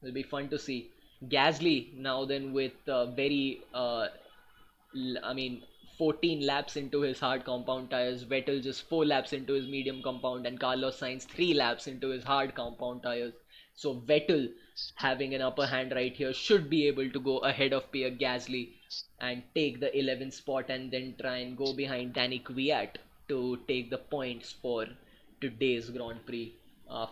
It'll be fun to see. Gasly now then with very I mean 14 laps into his hard compound tires, Vettel just 4 laps into his medium compound, and Carlos Sainz 3 laps into his hard compound tires. So Vettel having an upper hand right here should be able to go ahead of Pierre Gasly and take the 11th spot, and then try and go behind Danny Kvyat to take the points for today's Grand Prix.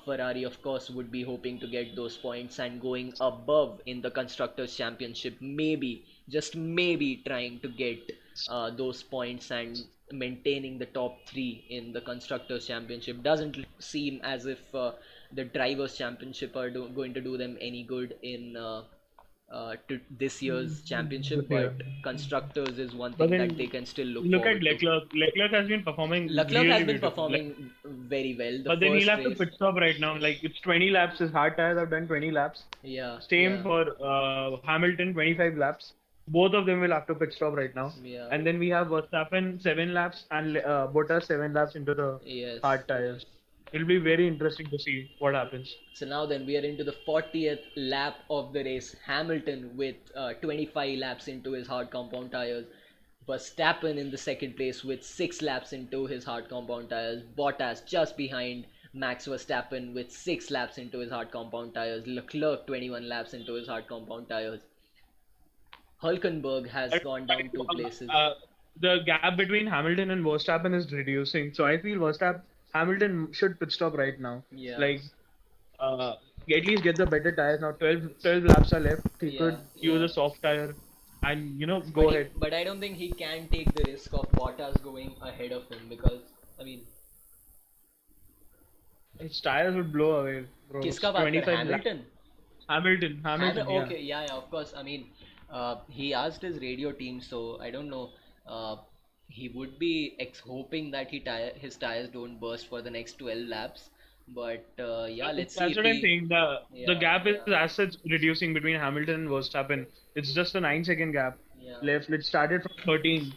Ferrari, of course, would be hoping to get those points and going above in the Constructors' Championship. Maybe, just maybe, trying to get those points and maintaining the top three in the Constructors' Championship. Doesn't seem as if the Drivers' Championship are going to do them any good in to this year's championship, But yeah. but constructors is one But thing that they then can still look look at forward to. Leclerc. Leclerc has been performing Leclerc really has been beautiful. performing very well the But then he'll first have to race. pit stop right now. Like it's 20 laps. His hard tires have done 20 laps. Yeah, Same yeah, for Hamilton, 25 laps. Both of them will have to pit stop right now. yeah. And then we have Verstappen 7 laps and Bottas 7 laps into the Yes, hard tires. It'll be very interesting to see what happens. so now then we are into the 40th lap of the race. Hamilton with 25 laps into his hard compound tires. Verstappen in the second place with 6 laps into his hard compound tires. Bottas just behind Max Verstappen with 6 laps into his hard compound tires. Leclerc 21 laps into his hard compound tires. Hulkenberg has gone down 2 places. The gap between Hamilton and Verstappen is reducing. So I feel Hamilton should pit stop right now. Yeah. Like, uh, at least get the better tires now. 12 laps are left. He Yeah, could use yeah. a soft tire and, But go ahead. I don't think he can take the risk of Bottas going ahead of him because I mean, His tires would blow away, bro. किसका बात कर 25 laps. Hamilton? Hamilton, yeah. Okay, yeah, yeah, of course. I mean, he asked his radio team, so I don't know. Uh, he would be hoping that his tires don't burst for the next 12 laps. But yeah, let's see That's if what I'm he. saying. The Yeah, gap is yeah, as such reducing between Hamilton and Verstappen. It's just a 9-second gap yeah, left. It started from 13.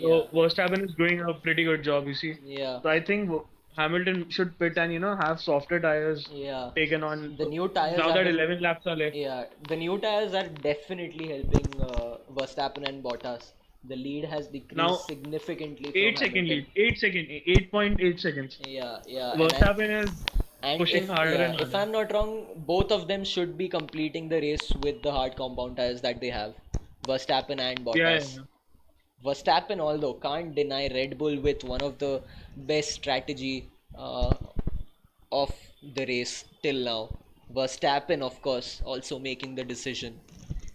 So yeah, Verstappen is doing a pretty good job, you see. yeah, So I think Hamilton should pit and have softer tires yeah. taken on. The new tires Now are that the 11 laps are left. Yeah, the new tires are definitely helping Verstappen and Bottas. The lead has decreased Now significantly from 8-second Hamilton. lead. 8.8 seconds. Yeah, yeah, Verstappen is and pushing if harder yeah, and if harder. I'm not wrong, both of them should be completing the race with the hard compound tires that they have, Verstappen and Yeah, yeah, Bottas. yeah. Verstappen, although, can't deny Red Bull with one of the best strategy of the race till now. Verstappen, of course, also making the decision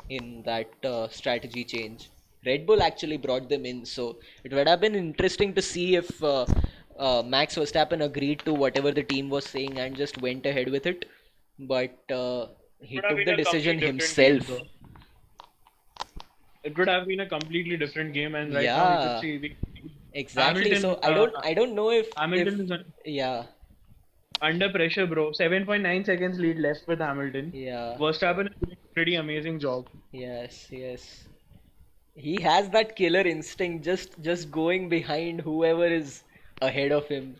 in that strategy change. Red Bull actually brought them in, so it would have been interesting to see if Max Verstappen agreed to whatever the team was saying and just went ahead with it. But he Would have took been the a decision completely different game, himself. bro. It would have been a completely different game, and right now we could Yeah, see exactly. Hamilton. So I don't know if Hamilton is yeah, under pressure, bro. 7.9 seconds lead left with Hamilton. yeah, Verstappen is doing a pretty amazing job. yes, yes. He has that killer instinct, just going behind whoever is ahead of him.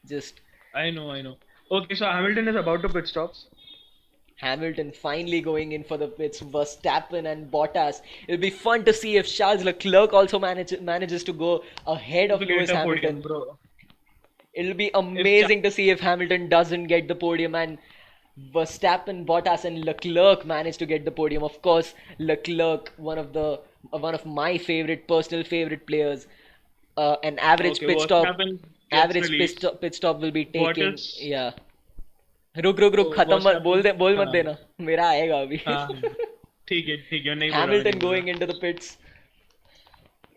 Just I know, I know. Okay, so Hamilton is about to pit stop. Hamilton finally going in for the pits. Verstappen and Bottas. It'll be fun to see if Charles Leclerc also manages to go ahead of To get Lewis a podium, Hamilton. bro. It'll be If Cha- amazing to see if Hamilton doesn't get the podium and Verstappen, Bottas, and Leclerc manage to get the podium. Of course, Leclerc, one of my personal favorite players. An average okay, pit stop, Verstappen gets released. pit stop will be taking. Bottas, Yeah. रुक so खत्म मत Verstappen, बोल मत हाँ, देना मेरा आएगा अभी हाँ, ठीक है नहीं बोल रहा Hamilton नहीं बोल going रहा into the pits.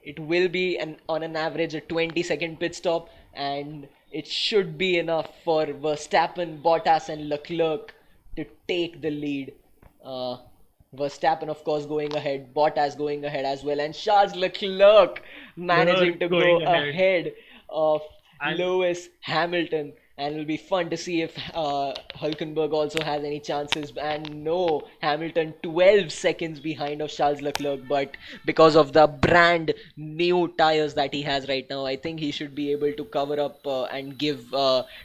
It will be on an average a 20-second pit stop, and it should be enough for Verstappen, Bottas, and Leclerc to take the lead. Uh, Verstappen, of course, going ahead, Bottas going ahead as well, and Charles Leclerc managing to go going ahead. ahead of And Lewis Hamilton. And it'll be fun to see if Hulkenberg also has any chances. And no, Hamilton 12 seconds behind of Charles Leclerc, but because of the brand new tires that he has right now, I think he should be able to cover up and give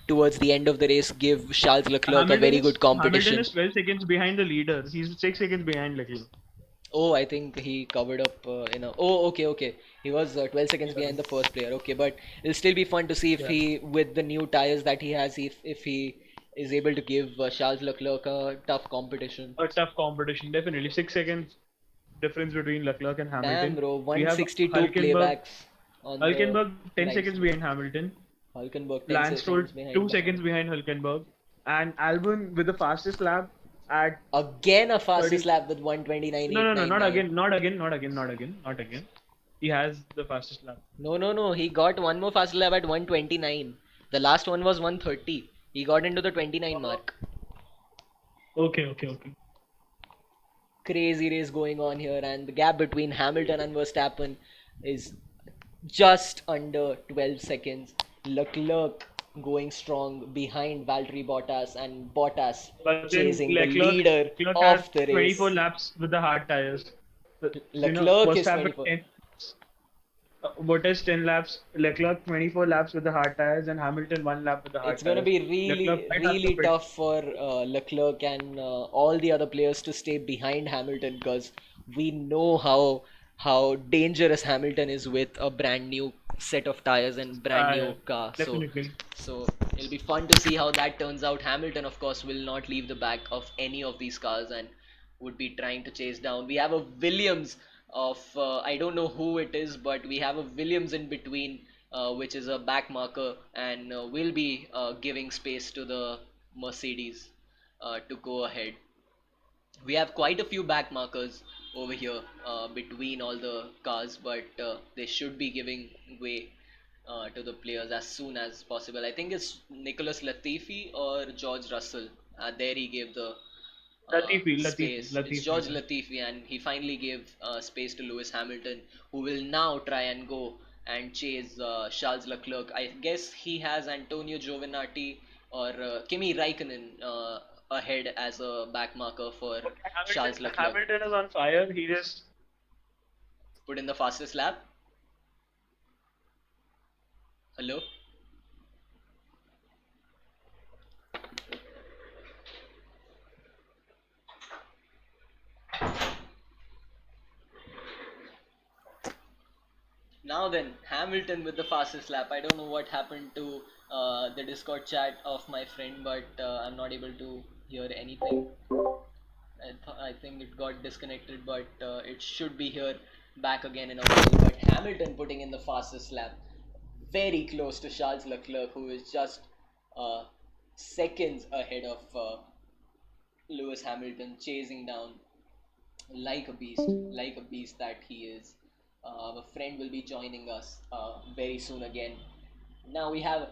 towards the end of the race, give Charles Leclerc a very good Hamilton competition. is 12 seconds behind the leader. He's 6 seconds behind Leclerc. Oh, I think he covered up in a. Oh, okay, okay. He was 12 seconds behind the first player. Okay, but it'll still be fun to see if he, with the new tires that he has, if he is able to give Charles Leclerc a tough competition. A tough competition, definitely. 6 seconds difference between Leclerc and Hamilton. Damn, bro, We have 162 Hulkenberg, playbacks on Hulkenberg the 10 live seconds stream. behind Hamilton. Hulkenberg 10 Lance Stroll seconds behind. 2 seconds behind Hulkenberg. And Albon with the fastest lap at Again a 30. fastest lap with 129.899. No, not again. He has the fastest lap. No. He got one more fast lap at 129. The last one was 130. He got into the 29 mark. Okay. Crazy race going on here, and the gap between Hamilton and Verstappen is just under 12 seconds. Leclerc going strong behind Valtteri Bottas, and Bottas But then chasing the leader Leclerc of has the race. 24 laps with the hard tires. Leclerc is Verstappen 24. 10, Bottas 10 laps, Leclerc 24 laps with the hard tires, and Hamilton 1 lap with the hard It's going to tires. be really, Leclerc might have to really pit. tough for Leclerc and all the other players to stay behind Hamilton, because we know how dangerous Hamilton is with a brand new set of tires and brand new car. Definitely. So it'll be fun to see how that turns out. Hamilton, of course, will not leave the back of any of these cars and would be trying to chase down. We have a Williams of I don't know who it is, but we have a Williams in between which is a back marker, and will be giving space to the Mercedes to go ahead. We have quite a few back markers over here between all the cars, but they should be giving way to the players as soon as possible. I think it's Nicholas Latifi or George Russell. There he gave the space. It's Latifi. George Latifi, and he finally gave space to Lewis Hamilton, who will now try and go and chase Charles Leclerc. I guess he has Antonio Giovinazzi or Kimi Raikkonen ahead as a back marker for Charles Leclerc. Hamilton is on fire. He just Put in the fastest lap. Hello? Now then, Hamilton with the fastest lap. I don't know what happened to the Discord chat of my friend, but I'm not able to hear anything. I think it got disconnected, but it should be here back again in a while. But Hamilton putting in the fastest lap, very close to Charles Leclerc, who is just seconds ahead of Lewis Hamilton, chasing down like a beast that he is. Our friend will be joining us very soon again. Now we have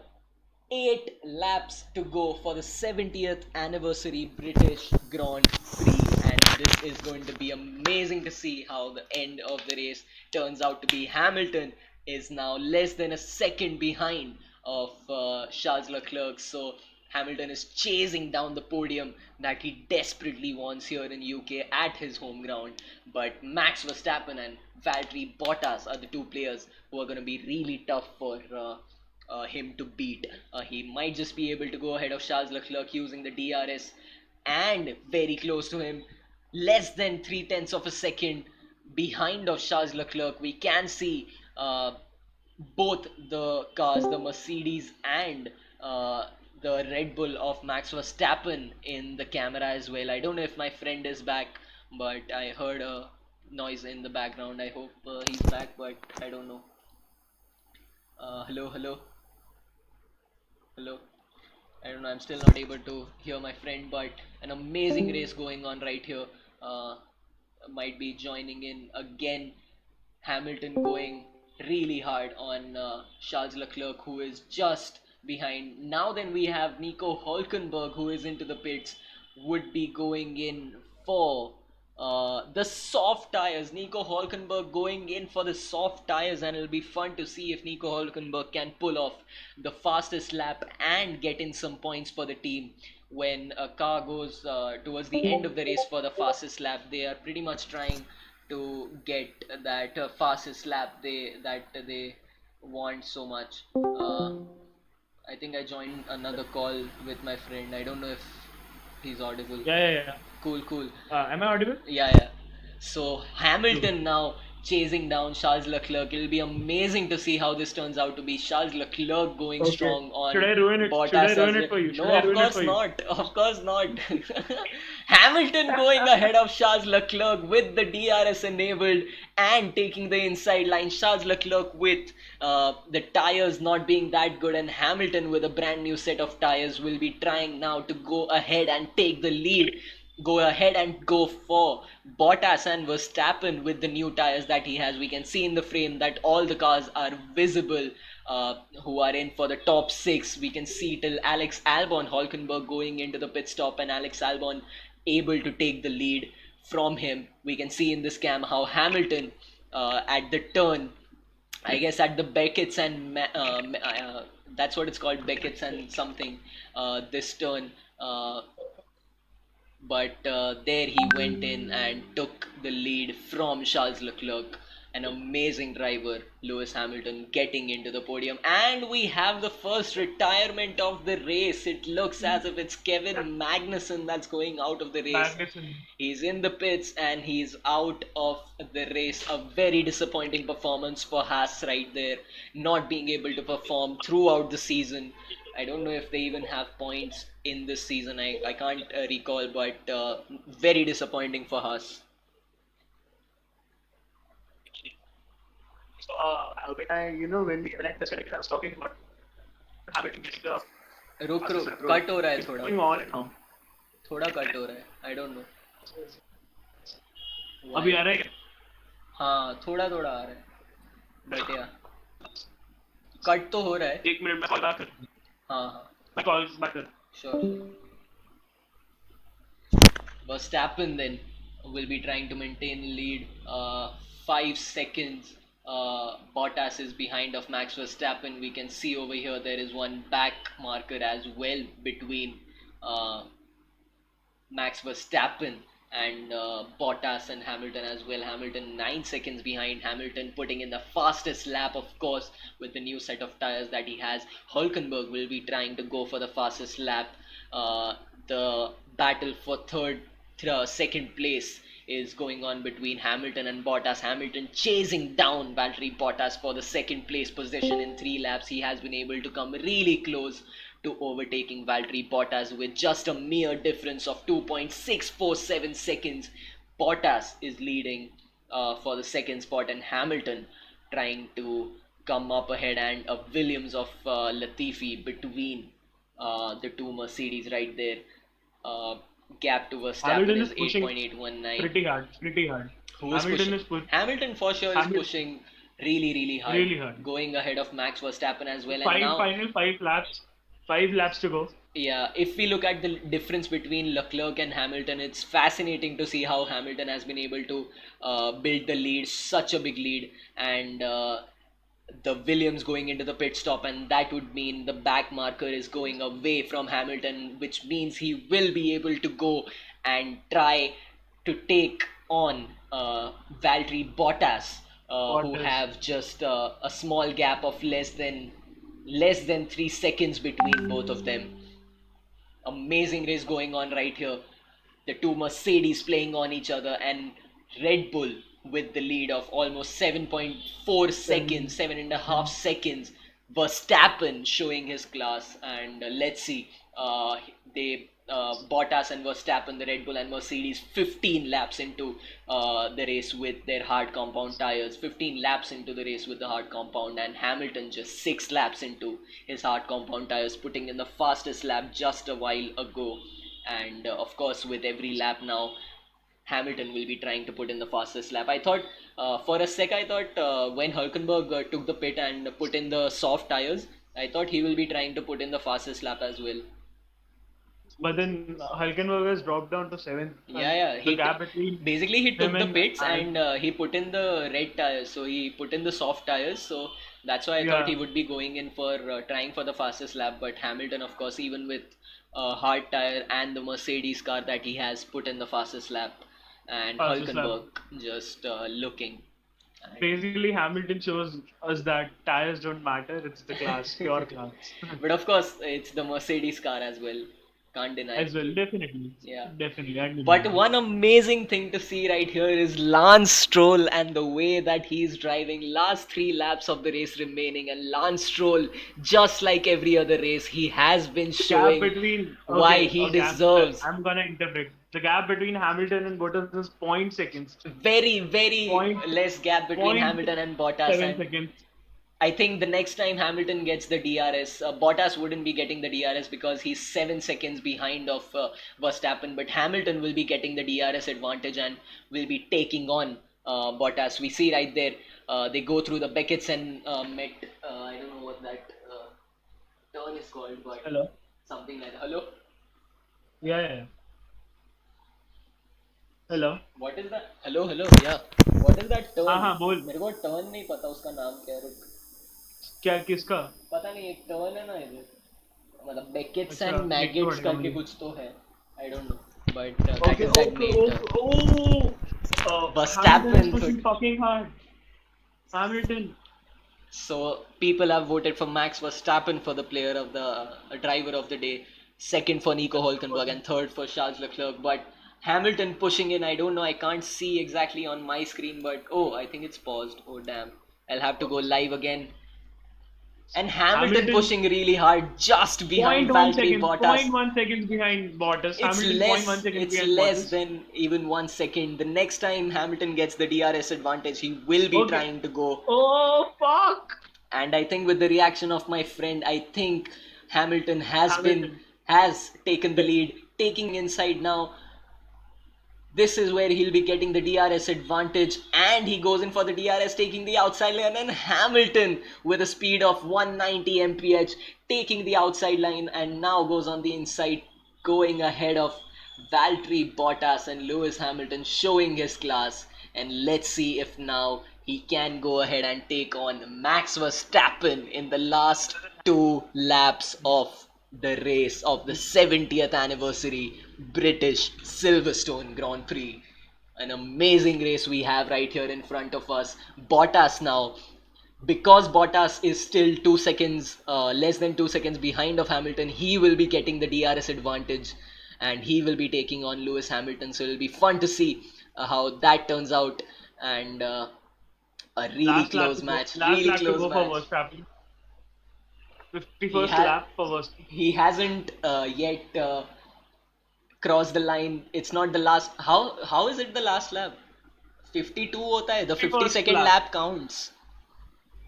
8 laps to go for the 70th anniversary British Grand Prix, and this is going to be amazing to see how the end of the race turns out to be. Hamilton is now less than a second behind of Charles Leclerc, so Hamilton is chasing down the podium that he desperately wants here in UK at his home ground. But Max Verstappen and Valtteri Bottas are the two players who are going to be really tough for him to beat. He might just be able to go ahead of Charles Leclerc using the DRS, and very close to him, less than 3/10 of a second behind of Charles Leclerc. We can see both the cars, the Mercedes and the Red Bull of Max Verstappen in the camera as well. I don't know if my friend is back, but I heard a noise in the background. I hope he's back, but I don't know. Hello, hello, hello. I don't know, I'm still not able to hear my friend, but an amazing race going on right here. Might be joining in again. Hamilton going really hard on Charles Leclerc, who is just behind. Now then we have Nico Hulkenberg, who is into the pits, would be going in for the soft tires. Nico Hulkenberg going in for the soft tires, and it'll be fun to see if Nico Hulkenberg can pull off the fastest lap and get in some points for the team. When a car goes towards the end of the race for the fastest lap, they are pretty much trying to get that fastest lap that they want so much. I think I joined another call with my friend. I don't know if he's audible. yeah. Cool. Am I audible? Yeah. So Hamilton now chasing down Charles Leclerc. It'll be amazing to see how this turns out to be. Charles Leclerc going strong on Should I ruin it? Bottas. Should I ruin it for you? No, of course not. Of course not. Hamilton going ahead of Charles Leclerc with the DRS enabled and taking the inside line. Charles Leclerc with the tires not being that good, and Hamilton with a brand new set of tires will be trying now to go ahead and take the lead. Go ahead and go for Bottas and Verstappen with the new tires that he has. We can see in the frame that all the cars are visible who are in for the top 6. We can see till Alex Albon, Hulkenberg going into the pit stop, and Alex Albon able to take the lead from him. We can see in this cam how Hamilton at the turn, I guess at the Beckett's and that's what it's called, Beckett's and something, this turn, but there he went in and took the lead from Charles Leclerc. An amazing driver, Lewis Hamilton, getting into the podium. And we have the first retirement of the race. It looks as if it's Kevin Magnussen that's going out of the race. He's in the pits and he's out of the race. A very disappointing performance for Haas right there, not being able to perform throughout the season. I don't know if they even have points in this season. I can't recall, but very disappointing for Haas. when the select I was talking about having the रुक रुक cut हो रहा है थोड़ा going on now. थोड़ा cut हो रहा है आई डोंट नो अभी आ रहा है हाँ थोड़ा थोड़ा आ रहा है बट या कट तो हो रहा है 1 मिनट में कॉल बैक कर हाँ हाँ मैं कॉल बैक कर sure Verstappen then will be trying to maintain lead 5 seconds Bottas is behind of Max Verstappen. We can see over here there is one back marker as well between Max Verstappen and Bottas and Hamilton as well. Hamilton 9 seconds behind. Hamilton putting in the fastest lap, of course, with the new set of tires that he has. Hülkenberg will be trying to go for the fastest lap. The battle for second place is going on between Hamilton and Bottas. Hamilton chasing down Valtteri Bottas for the second place position in 3 laps. He has been able to come really close to overtaking Valtteri Bottas with just a mere difference of 2.647 seconds. Bottas is leading for the second spot, and Hamilton trying to come up ahead, and a Williams of Latifi between the two Mercedes right there. Gap to Verstappen is 8.819. pretty hard. Who is pushing? Hamilton for sure is pushing really hard. Going ahead of Max Verstappen as well. And now, Final 5 laps to go. yeah, if we look at the difference between Leclerc and Hamilton, it's fascinating to see how Hamilton has been able to build the lead, such a big lead, and the Williams going into the pit stop, and that would mean the back marker is going away from Hamilton, which means he will be able to go and try to take on Valtteri Bottas, who have just a small gap of less than 3 seconds between both of them. Amazing race going on right here. The two Mercedes playing on each other, and Red Bull with the lead of almost 7.4 seconds, 7.5 seconds. Verstappen showing his class, and let's see, Bottas and Verstappen, the Red Bull and Mercedes, 15 laps into the race with their hard compound tires, 15 laps into the race with the hard compound, and Hamilton just 6 laps into his hard compound tires, putting in the fastest lap just a while ago. And of course, with every lap now, Hamilton will be trying to put in the fastest lap. I thought, for a sec, when Hülkenberg took the pit and put in the soft tires, I thought he will be trying to put in the fastest lap as well. But then Hülkenberg has dropped down to 7th. Yeah. The gap between basically, he took him the and pits and he put in the red tires. So he put in the soft tires. So that's why I thought he would be going in for trying for the fastest lap. But Hamilton, of course, even with hard tire and the Mercedes car that he has, put in the fastest lap. And Hülkenberg just looking. Basically, Hamilton shows us that tires don't matter. It's the class, pure class. But of course, it's the Mercedes car as well. Can't deny. As well, definitely. Yeah. Definitely. But one amazing thing to see right here is Lance Stroll and the way that he's driving. Last 3 laps of the race remaining, and Lance Stroll, just like every other race, he has been showing why he deserves. I'm gonna interpret. The gap between Hamilton and Bottas is 0.0 seconds. Very less gap between Hamilton and Bottas. 7 seconds. I think the next time Hamilton gets the DRS, Bottas wouldn't be getting the DRS because he's 7 seconds behind of Verstappen. But Hamilton will be getting the DRS advantage and will be taking on Bottas. We see right there, they go through the Beckett's and Met. I don't know what that turn is called, but Hello. Something like that. Hello. Yeah. Hello. What is that? Hello. Yeah. What is that turn? हाँ बोल. मेरे को turn नहीं पता उसका नाम क्या है. क्या किसका? पता नहीं एक टर्न है ना इधर मतलब Beckett's and Maggots करके कुछ तो है I don't know but that is that main Verstappen pushing fucking hard. Hamilton. So people have voted for Max Verstappen for the player of the driver of the day, second for Nico Hülkenberg, and third for Charles Leclerc. But Hamilton pushing in, I don't know, I can't see exactly on my screen, but I think it's paused. Oh damn, I'll have to go live again. And Hamilton pushing really hard just behind Valtteri Bottas. 0.1 seconds behind Bottas. Hamilton 0.1 seconds It's behind less Bottas. than even 1 second. The next time Hamilton gets the DRS advantage, he will be trying to go. Oh, fuck! And I think with the reaction of my friend, I think Hamilton has taken the lead, taking inside now. This is where he'll be getting the DRS advantage, and he goes in for the DRS, taking the outside line, and Hamilton with a speed of 190 mph taking the outside line, and now goes on the inside, going ahead of Valtteri Bottas and Lewis Hamilton, showing his class. And let's see if now he can go ahead and take on Max Verstappen in the last 2 laps of the race of the 70th anniversary British Silverstone Grand Prix. An amazing race we have right here in front of us. Bottas now, because Bottas is still 2 seconds, less than 2 seconds behind of Hamilton, he will be getting the DRS advantage and he will be taking on Lewis Hamilton. So it'll be fun to see how that turns out, and a really close match. Really close match. 51st lap for Verstappen. He hasn't yet crossed the line. It's not the last. How is it the last lap? 52 hota hai. The 52nd lap counts.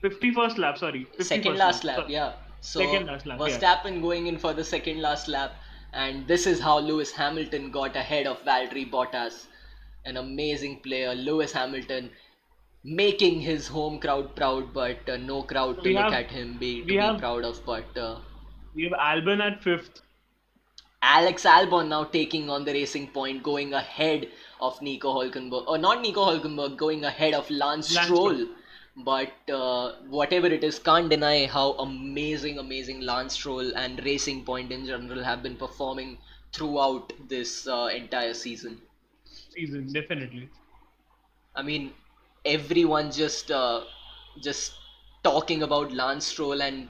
51st lap, sorry. Second last lap, yeah. So second last lap, Verstappen going in for the second last lap, and this is how Lewis Hamilton got ahead of Valtteri Bottas. An amazing player, Lewis Hamilton, making his home crowd proud, but no crowd to look at him be proud of. But we have Albon at 5th. Alex Albon now taking on the Racing Point, going ahead of Nico Hülkenberg, or not Nico Hülkenberg, going ahead of Lance Stroll. But whatever it is, can't deny how amazing Lance Stroll and Racing Point in general have been performing throughout this entire season. Definitely. I mean, everyone just talking about Lance Stroll and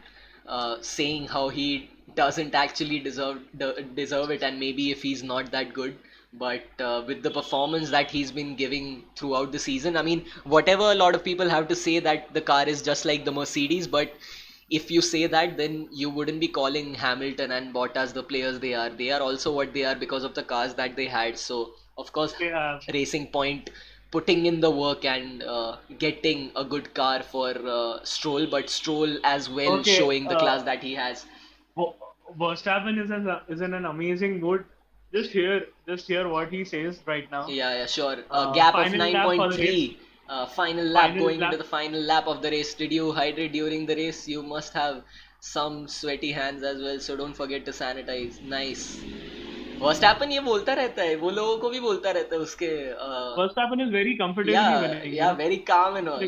saying how he doesn't actually deserve it, and maybe if he's not that good. But with the performance that he's been giving throughout the season, I mean, whatever a lot of people have to say that the car is just like the Mercedes, but if you say that, then you wouldn't be calling Hamilton and Bottas the players they are. They are also what they are because of the cars that they had. So, of course, Racing Point putting in the work and getting a good car for Stroll, but Stroll as well showing the class that he has. Verstappen is in an amazing mood. Just hear what he says right now. Yeah, sure. Gap of 9.3. Final lap, going into the final lap of the race. Did you hydrate during the race? You must have some sweaty hands as well, so don't forget to sanitize. Nice. Verstappen ये बोलता रहता है, वो लोगों को भी बोलता रहता है उसके. Verstappen is very comfortable. Yeah, very calm and all.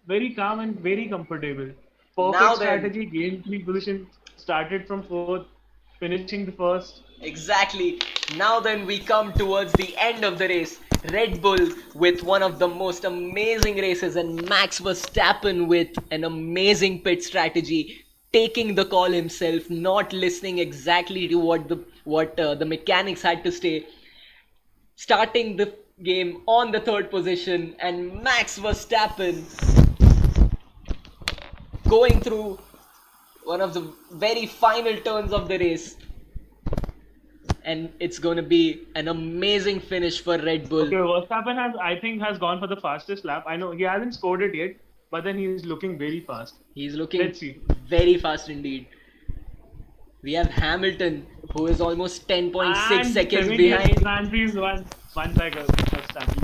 Very calm and very comfortable. Perfect strategy, gained 3 positions, started from 4th, finishing the 1st. Exactly. Now then we come towards the end of the race. Red Bull with one of the most amazing races, and Max Verstappen with an amazing pit strategy, taking the call himself, not listening exactly to what the mechanics had to say, starting the game on the 3rd position, and Max Verstappen going through one of the very final turns of the race. And it's going to be an amazing finish for Red Bull. Okay, Verstappen has gone for the fastest lap. I know he hasn't scored it yet, but then he's looking very fast. He's looking very fast indeed. We have Hamilton, who is almost 10.6 seconds behind. And he's one back Verstappen.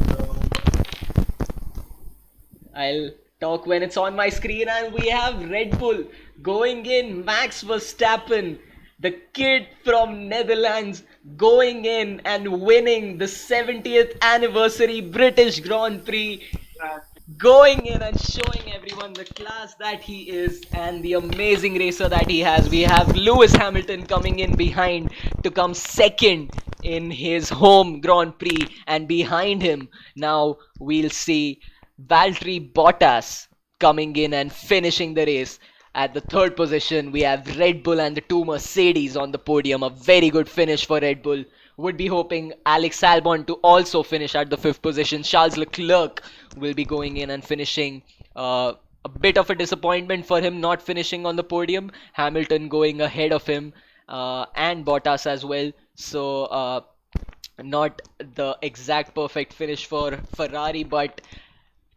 I'll talk when it's on my screen, and we have Red Bull going in. Max Verstappen, the kid from Netherlands, going in and winning the 70th anniversary British Grand Prix, going in and showing everyone the class that he is and the amazing racer that he has. We have Lewis Hamilton coming in behind to come second in his home Grand Prix, and behind him now we'll see Valtteri Bottas coming in and finishing the race. At the 3rd position, we have Red Bull and the 2 Mercedes on the podium. A very good finish for Red Bull. Would be hoping Alex Albon to also finish at the 5th position. Charles Leclerc will be going in and finishing a bit of a disappointment for him not finishing on the podium. Hamilton going ahead of him, and Bottas as well. So not the exact perfect finish for Ferrari, but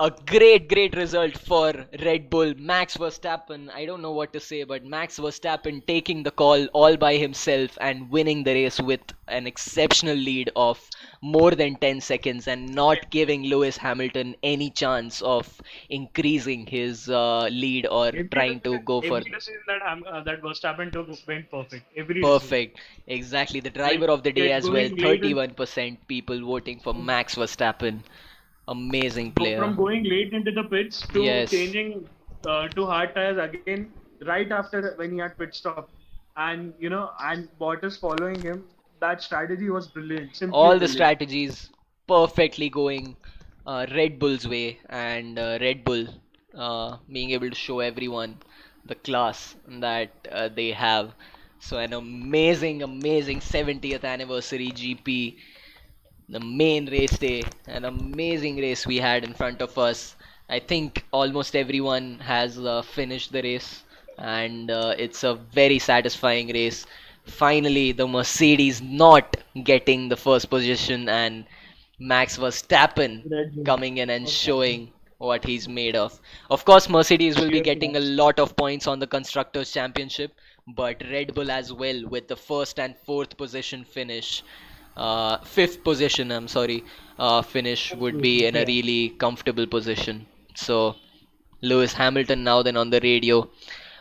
a great result for Red Bull. Max Verstappen, I don't know what to say, but Max Verstappen taking the call all by himself and winning the race with an exceptional lead of more than 10 seconds and not giving Lewis Hamilton any chance of increasing his lead or trying to go for Every decision that that Verstappen took went perfect. Every decision. perfect. Exactly, the Like driver of the day as well. going late in 31% people voting for Max Verstappen. Amazing player. from going late into the pits to Yes. changing to hard tires again right after when he had pit stop, and and Bottas following him. That strategy was brilliant, simply All the brilliant. strategies perfectly going Red Bull's way, and Red Bull being able to show everyone the class that they have. So an amazing 70th anniversary GP, the main race day, an amazing race we had in front of us. I think almost everyone has finished the race, and it's a very satisfying race. Finally, the Mercedes not getting the first position, and Max Verstappen Red Bull coming in and was happening. showing what he's made of. Of course, Mercedes will be Sheer getting a class. lot of points on the Constructors' Championship, but Red Bull as well with the first and fourth position finish, fifth position, I'm sorry, finish would be in a Yeah. really comfortable position. So Lewis Hamilton now then on the radio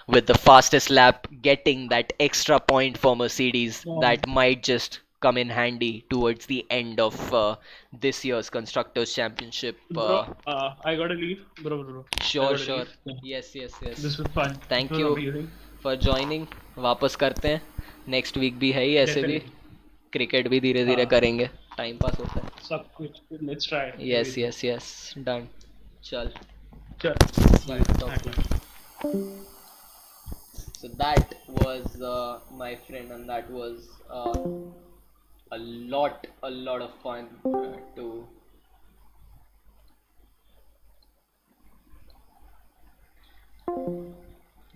with the fastest lap, getting that extra point for Mercedes Um, that might just come in handy towards the end of this year's Constructors' Championship. bro, I gotta leave, bro. I Sure, gotta sure. leave. Yeah. Yes. This was fun. This Thank was you amazing. for joining. वापस करते हैं. Next week भी है ही ऐसे भी. Definitely. Cricket भी धीरे धीरे हाँ, करेंगे. टाइम पास होता है. सब कुछ. Let's try Yes, everything. yes. Done. चल. Sure. See Bye. you. Talk to you. So that was my friend, and that was a lot of fun to.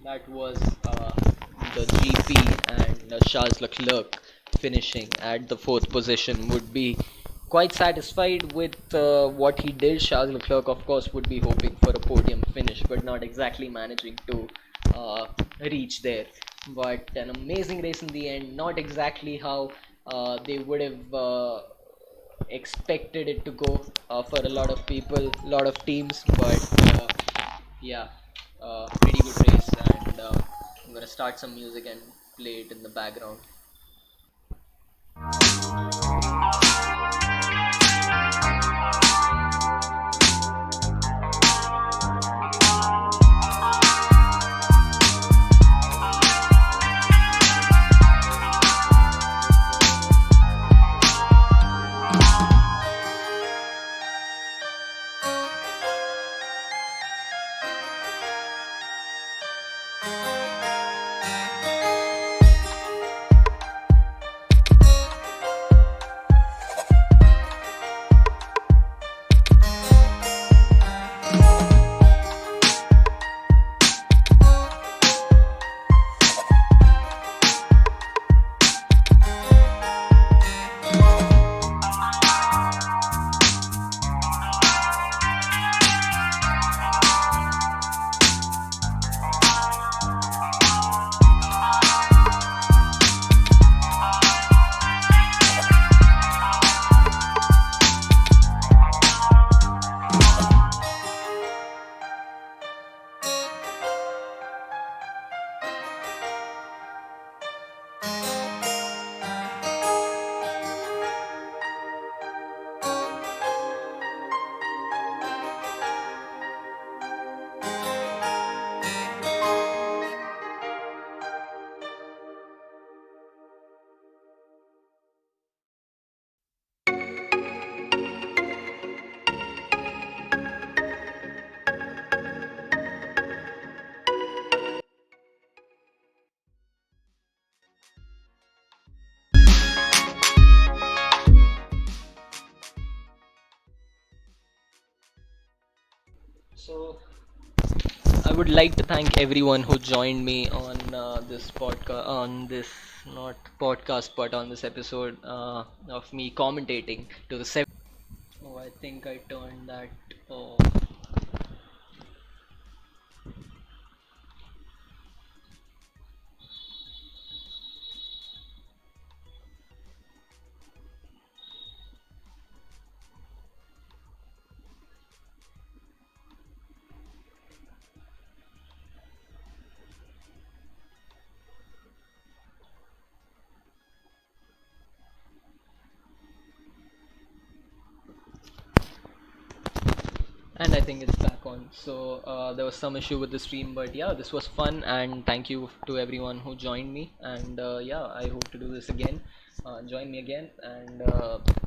That was the GP, and Charles Leclerc finishing at the fourth position would be quite satisfied with what he did. Charles Leclerc, of course, would be hoping for a podium finish, but not exactly managing to reach there. But an amazing race in the end, not exactly how they would have expected it to go for a lot of people, a lot of teams, but yeah, pretty good race, and I'm gonna start some music and play it in the background. So I would like to thank everyone who joined me on this not podcast, but on this episode of me commentating to the seven. Oh, I think I turned that. Oh. And I think it's back on. So there was some issue with the stream, but yeah, this was fun, and thank you to everyone who joined me. And yeah, I hope to do this again. Join me again and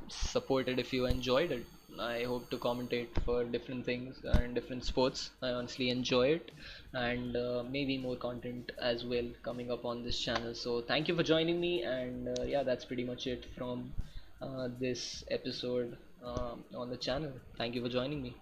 support it if you enjoyed it. I hope to commentate for different things and different sports. I honestly enjoy it, and maybe more content as well coming up on this channel. So thank you for joining me, and yeah, that's pretty much it from this episode on the channel. Thank you for joining me.